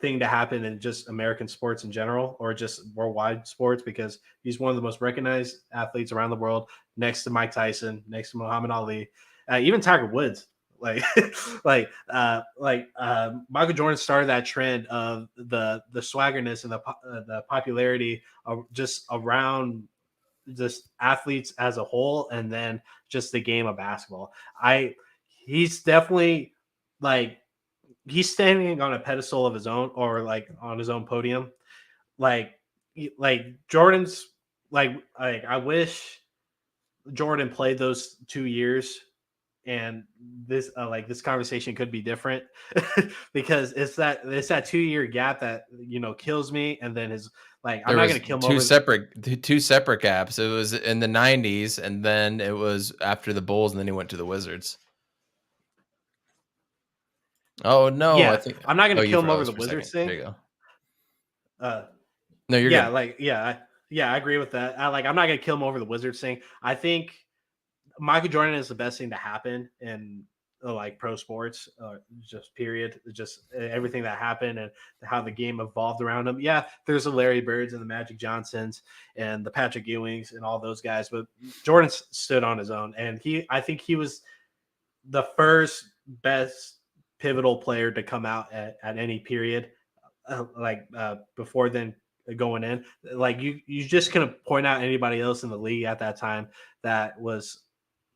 thing to happen in just American sports in general, or just worldwide sports, because he's one of the most recognized athletes around the world, next to Mike Tyson, next to Muhammad Ali, even Tiger Woods. Michael Jordan started that trend of the swaggerness and the popularity of just around just athletes as a whole, and then just the game of basketball. He's definitely he's standing on a pedestal of his own, or like on his own podium. Like Jordan's I wish Jordan played those 2 years, and this this conversation could be different because it's that 2 year gap that kills me. And then I'm not going to kill him two separate gaps. It was in the 90s, and then it was after the Bulls, and then he went to the Wizards. Oh no! Yeah, I think I'm not going to kill him over the Wizards thing. There you go. No, you're good. I agree with that. I'm not going to kill him over the Wizards thing. I think Michael Jordan is the best thing to happen in like pro sports, just period, just everything that happened and how the game evolved around him. Yeah, there's the Larry Birds and the Magic Johnsons and the Patrick Ewings and all those guys, but Jordan stood on his own, and I think he was the first best pivotal player to come out at any period, before then going in. Like you just couldn't point out anybody else in the league at that time that was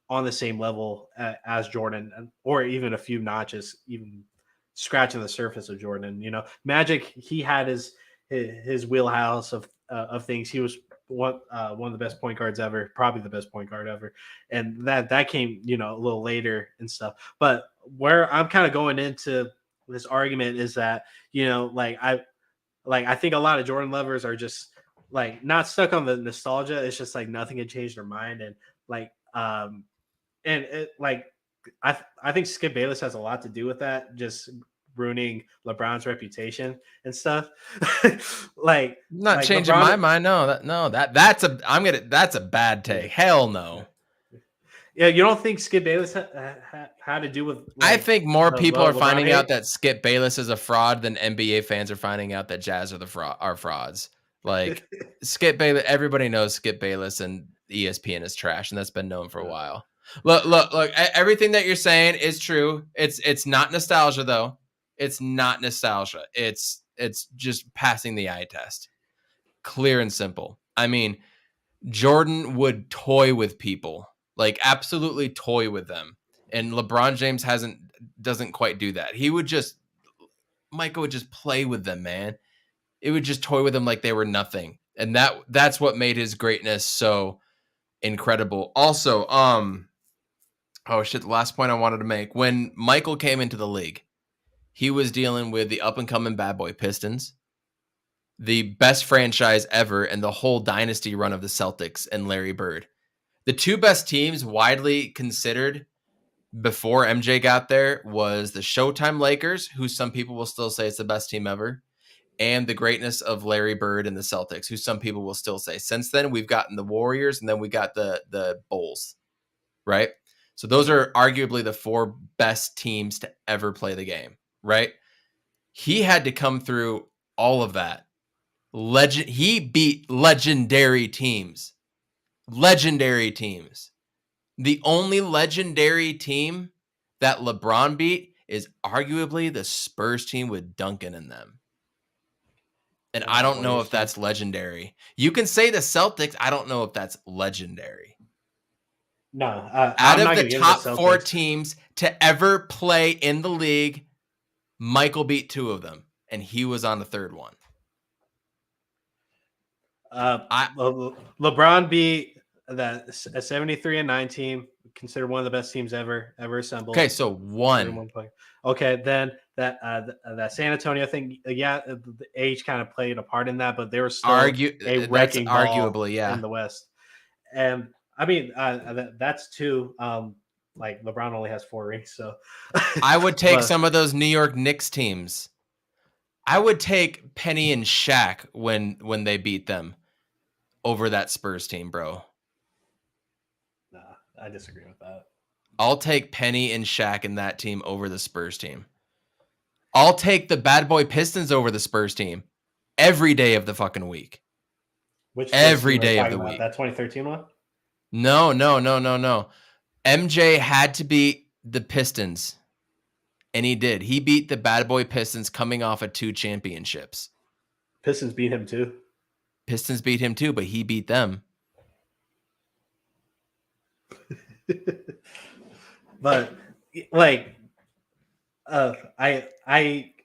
on the same level as Jordan, or even a few notches, even scratching the surface of Jordan. You know, Magic, he had his wheelhouse of things. He was one of the best point guards ever, probably the best point guard ever, and that came, you know, a little later and stuff. But where I'm kind of going into this argument is that, you know, I think a lot of Jordan lovers are just like not stuck on the nostalgia. It's just like nothing had changed their mind, and I think Skip Bayless has a lot to do with that, just ruining LeBron's reputation and stuff. Not changing LeBron, my mind. That's a bad take. Hell no. Yeah, you don't think Skip Bayless had to do with? I think more people are finding out that Skip Bayless is a fraud than NBA fans are finding out that Jazz are frauds. Like Skip Bayless, everybody knows Skip Bayless and ESPN is trash, and that's been known for a while. Look! Everything that you're saying is true. It's not nostalgia though. It's not nostalgia. It's just passing the eye test. Clear and simple. I mean, Jordan would toy with people, like absolutely toy with them, and LeBron James doesn't quite do that. Michael would just play with them, man. It would just toy with them like they were nothing, and that's what made his greatness so incredible. Also, the last point I wanted to make: when Michael came into the league, he was dealing with the up and coming Bad Boy Pistons, the best franchise ever, and the whole dynasty run of the Celtics and Larry Bird. The two best teams widely considered before MJ got there was the Showtime Lakers, who some people will still say it's the best team ever, and the greatness of Larry Bird and the Celtics, who some people will still say. Since then, we've gotten the Warriors, and then we got the Bulls, right? So those are arguably the four best teams to ever play the game, right? He had to come through all of that. He beat legendary teams. Legendary teams. The only legendary team that LeBron beat is arguably the Spurs team with Duncan in them. And I don't know if that's legendary. You can say the Celtics. I don't know if that's legendary. No. Out of the top four teams to ever play in the league, Michael beat two of them, and he was on the third one. LeBron beat a 73-9 team, considered one of the best teams ever assembled. Okay, so one. Okay, then that San Antonio thing, the age kind of played a part in that, but they were still a wrecking ball arguably, in the West. And I mean, that's two. Like LeBron only has 4 rings, so I would take some of those New York Knicks teams. I would take Penny and Shaq when they beat them over that Spurs team, bro. Nah, I disagree with that. I'll take Penny and Shaq and that team over the Spurs team. I'll take the Bad Boy Pistons over the Spurs team every day of the fucking week. Every day of the week. That 2013 one? No. MJ had to beat the Pistons, and he did. He beat the Bad Boy Pistons coming off of 2 championships. Pistons beat him too. But he beat them. But I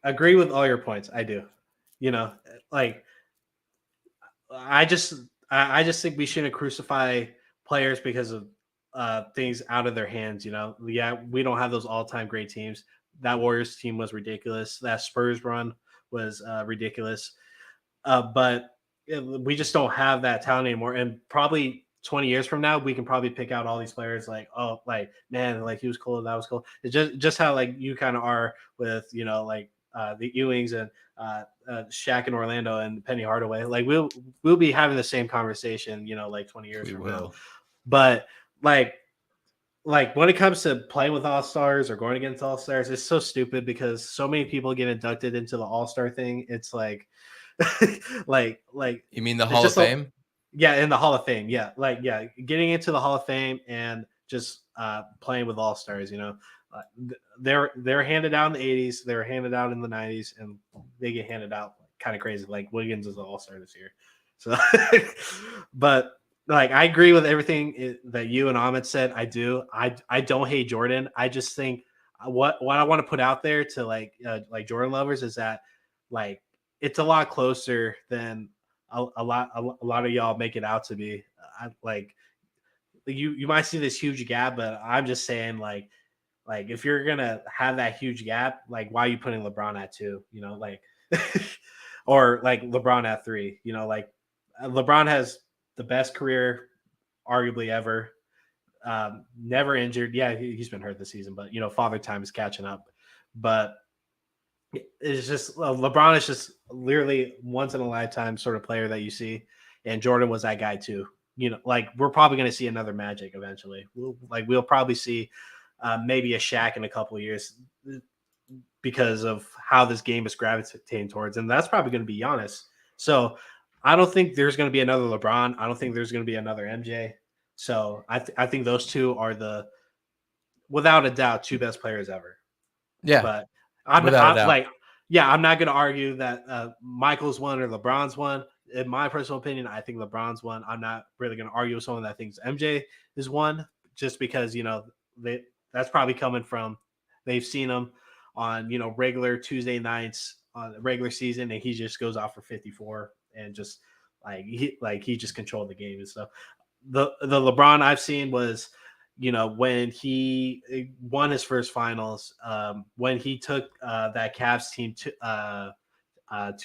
agree with all your points. I do. You know, I just think we shouldn't crucify players because of things out of their hands. You know, yeah, we don't have those all-time great teams. That Warriors team was ridiculous. That Spurs run was ridiculous. But we just don't have that talent anymore. And probably 20 years from now, we can probably pick out all these players like, oh, like, man, like he was cool. That was cool. It's just how like you kind of are with, you know, like the Ewings and Shaq in Orlando and Penny Hardaway. Like we'll be having the same conversation, you know, like 20 years from now. But like like when it comes to playing with all-stars or going against all-stars, it's so stupid because so many people get inducted into the all-star thing. It's like like You mean the it's Hall of just Fame? yeah, in the Hall of Fame. Yeah, like yeah, getting into the Hall of Fame and just playing with all-stars, they're handed out in the 80s, they were handed out in the 90s, and they get handed out kind of crazy. Like Wiggins is the all-star this year. So but like I agree with everything that you and Ahmed said. I do. I don't hate Jordan. I just think what I want to put out there to like Jordan lovers is that like it's a lot closer than a lot of y'all make it out to be. Like you might see this huge gap, but I'm just saying like if you're gonna have that huge gap, like why are you putting LeBron at 2? Like or like LeBron at 3? Like LeBron has the best career arguably ever. Never injured. Yeah, he's been hurt this season, but father time is catching up. But it's just LeBron is just literally once in a lifetime sort of player that you see, and Jordan was that guy too. Like we're probably going to see another Magic eventually. We'll probably see maybe a Shaq in a couple of years because of how this game is gravitating towards, and that's probably going to be Giannis. So I don't think there's going to be another LeBron. I don't think there's going to be another MJ. So I think those two are without a doubt, 2 best players ever. Yeah, but I'm not going to argue that Michael's one or LeBron's one. In my personal opinion, I think LeBron's one. I'm not really going to argue with someone that thinks MJ is one, just because that's probably coming from they've seen him on regular Tuesday nights on the regular season, and he just goes off for 54 and just he just controlled the game and stuff. The LeBron I've seen was when he won his first finals, when he took that Cavs team to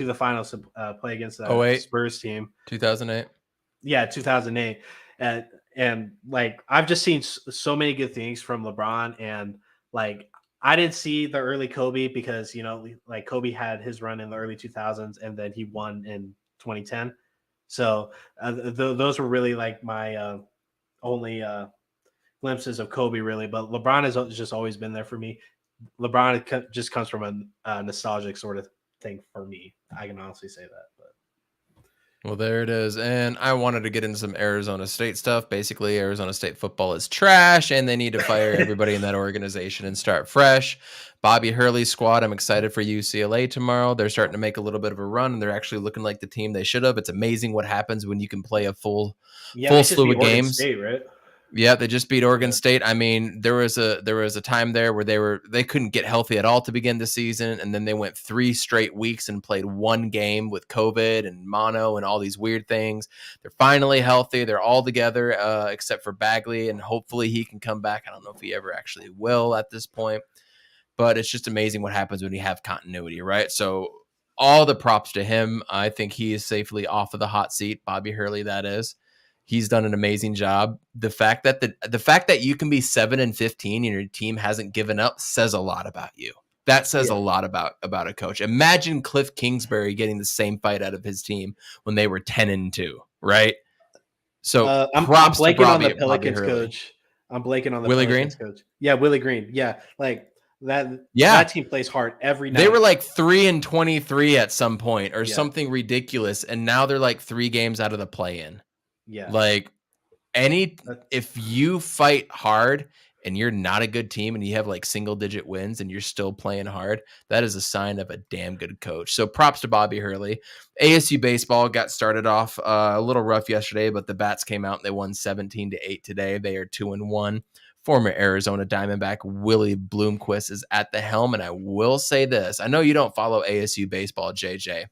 the finals to play against the Spurs team. 2008. Yeah, 2008. And like I've just seen so many good things from LeBron, and like I didn't see the early Kobe because like Kobe had his run in the early 2000s and then he won in 2010. So those were really like my only glimpses of Kobe, really. But LeBron has just always been there for me. LeBron just comes from a nostalgic sort of thing for me. I can honestly say that. But well, there it is. And I wanted to get into some Arizona State stuff. Basically, Arizona State football is trash, and they need to fire everybody in that organization and start fresh. Bobby Hurley's squad, I'm excited for UCLA tomorrow. They're starting to make a little bit of a run, and they're actually looking like the team they should have. It's amazing what happens when you can play a full slew of games. State, right? Yeah, they just beat Oregon State. I mean, there was a time there where they couldn't get healthy at all to begin the season, and then they went 3 straight weeks and played 1 game with COVID and mono and all these weird things. They're finally healthy. They're all together except for Bagley, and hopefully he can come back. I don't know if he ever actually will at this point, but it's just amazing what happens when you have continuity, right? So all the props to him. I think he is safely off of the hot seat. Bobby Hurley, that is. He's done an amazing job. The fact that you can be 7-15 and your team hasn't given up says a lot about you. That says a lot about a coach. Imagine Cliff Kingsbury getting the same fight out of his team when they were 10-2, right? So I'm blanking on the Pelicans coach. I'm blanking on the Willie Pelicans Green coach. Yeah, Willie Green. Yeah, like that. Yeah, that team plays hard every night. They were like 3-23 at some point or something ridiculous, and now they're like 3 games out of the play-in. Yeah. Like if you fight hard and you're not a good team and you have like single digit wins and you're still playing hard, that is a sign of a damn good coach. So props to Bobby Hurley. ASU baseball got started off a little rough yesterday, but the Bats came out and they won 17-8 today. They are 2-1. Former Arizona Diamondback Willie Bloomquist is at the helm. And I will say this, I know you don't follow ASU baseball, JJ.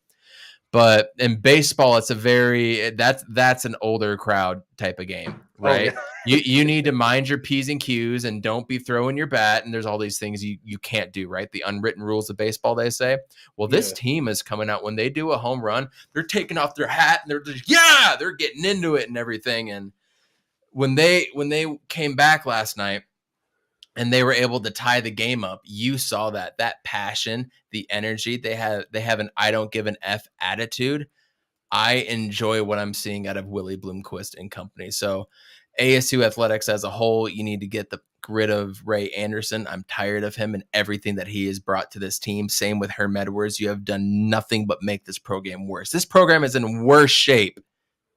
But in baseball, it's that's an older crowd type of game, right? Oh, yeah. you need to mind your P's and Q's and don't be throwing your bat. And there's all these things you can't do, right? The unwritten rules of baseball, they say. Well, this team is coming out when they do a home run, they're taking off their hat and they're just, they're getting into it and everything. And when they came back last night, and they were able to tie the game up, you saw that passion, the energy. They have an I don't give an F attitude. I enjoy what I'm seeing out of Willie Bloomquist and company. So ASU athletics as a whole, you need to get the rid of Ray Anderson. I'm tired of him and everything that he has brought to this team. Same with Herm Edwards. You have done nothing but make this program worse. This program is in worse shape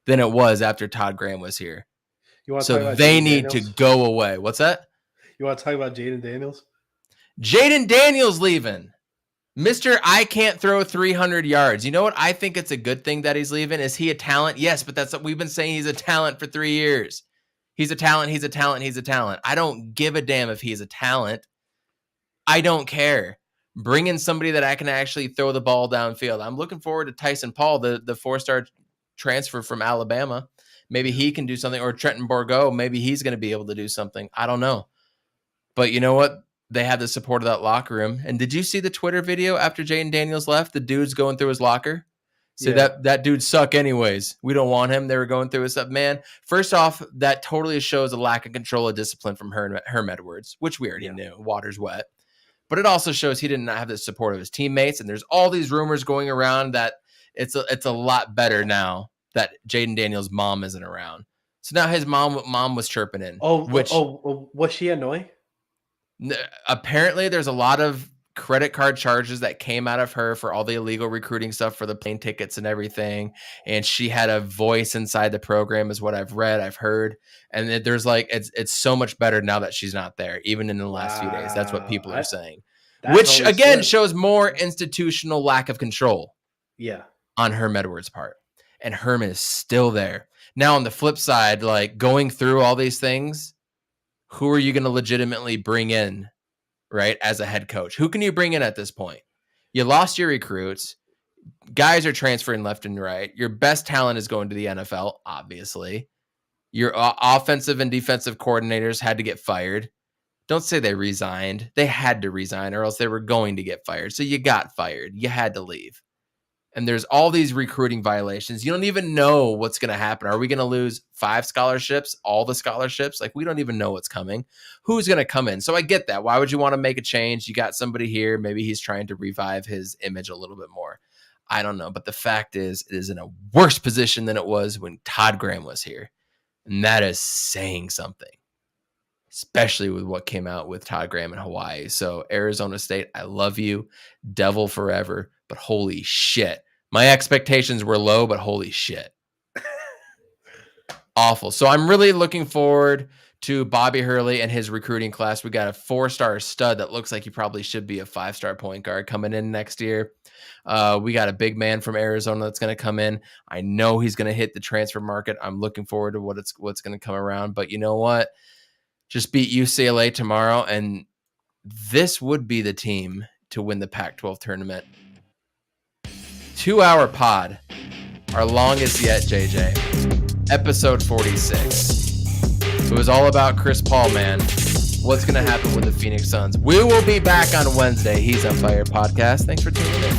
than it was after Todd Graham was here. So they need to go away. What's that? You want to talk about Jaden Daniels? Jaden Daniels leaving. Mr. I can't throw 300 yards. You know what? I think it's a good thing that he's leaving. Is he a talent? Yes, but that's what we've been saying. He's a talent for 3 years. He's a talent. He's a talent. He's a talent. I don't give a damn if he's a talent. I don't care. Bring in somebody that I can actually throw the ball downfield. I'm looking forward to Tyson Paul, the 4-star transfer from Alabama. Maybe he can do something. Or Trenton Bourgo. Maybe he's going to be able to do something. I don't know. But you know what? They have the support of that locker room. And did you see the Twitter video after Jaden Daniels left? The dude's going through his locker. So that dude suck anyways. We don't want him. They were going through his stuff. Man, first off, that totally shows a lack of control of discipline from Herm Edwards, which we already knew. Water's wet. But it also shows he did not have the support of his teammates. And there's all these rumors going around that it's a lot better now that Jaden Daniels' mom isn't around. So now his mom was chirping in. Was she annoying? Apparently there's a lot of credit card charges that came out of her for all the illegal recruiting stuff for the plane tickets and everything. And she had a voice inside the program is what I've read, I've heard. And there's it's so much better now that she's not there, even in the last few days. That's what people are saying, which again shows more institutional lack of control on Herm Edwards' part. And Herm is still there. Now on the flip side, like going through all these things, who are you going to legitimately bring in, right, as a head coach? Who can you bring in at this point? You lost your recruits. Guys are transferring left and right. Your best talent is going to the NFL, obviously. Your offensive and defensive coordinators had to get fired. Don't say they resigned. They had to resign or else they were going to get fired. So you got fired. You had to leave. And there's all these recruiting violations. You don't even know what's going to happen. Are we going to lose 5 scholarships, all the scholarships? Like, we don't even know what's coming. Who's going to come in? So I get that. Why would you want to make a change? You got somebody here. Maybe he's trying to revive his image a little bit more. I don't know. But the fact is, it is in a worse position than it was when Todd Graham was here. And that is saying something, especially with what came out with Todd Graham in Hawaii. So Arizona State, I love you. Devil forever. But holy shit. My expectations were low, but holy shit. Awful. So I'm really looking forward to Bobby Hurley and his recruiting class. We got a 4-star stud that looks like he probably should be a 5-star point guard coming in next year. We got a big man from Arizona that's going to come in. I know he's going to hit the transfer market. I'm looking forward to what's going to come around. But you know what? Just beat UCLA tomorrow, and this would be the team to win the Pac-12 tournament. 2-hour pod, our longest yet, JJ. Episode 46. It was all about Chris Paul, man. What's going to happen with the Phoenix Suns? We will be back on Wednesday. He's on Fire Podcast. Thanks for tuning in. She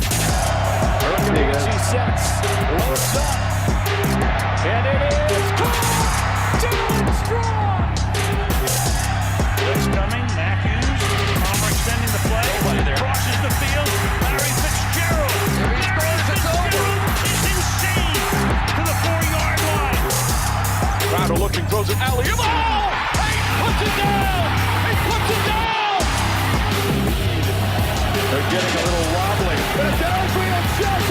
sets, looks up, and it is Dylan Strong. Blitz coming, Matthews, Palmer extending the play, crosses the field, Larry Fitzgerald. It's insane to the 4-yard line. Crowder looking, throws it alley. Oh! He puts it down! He puts it down! They're getting a little wobbly. Philadelphia just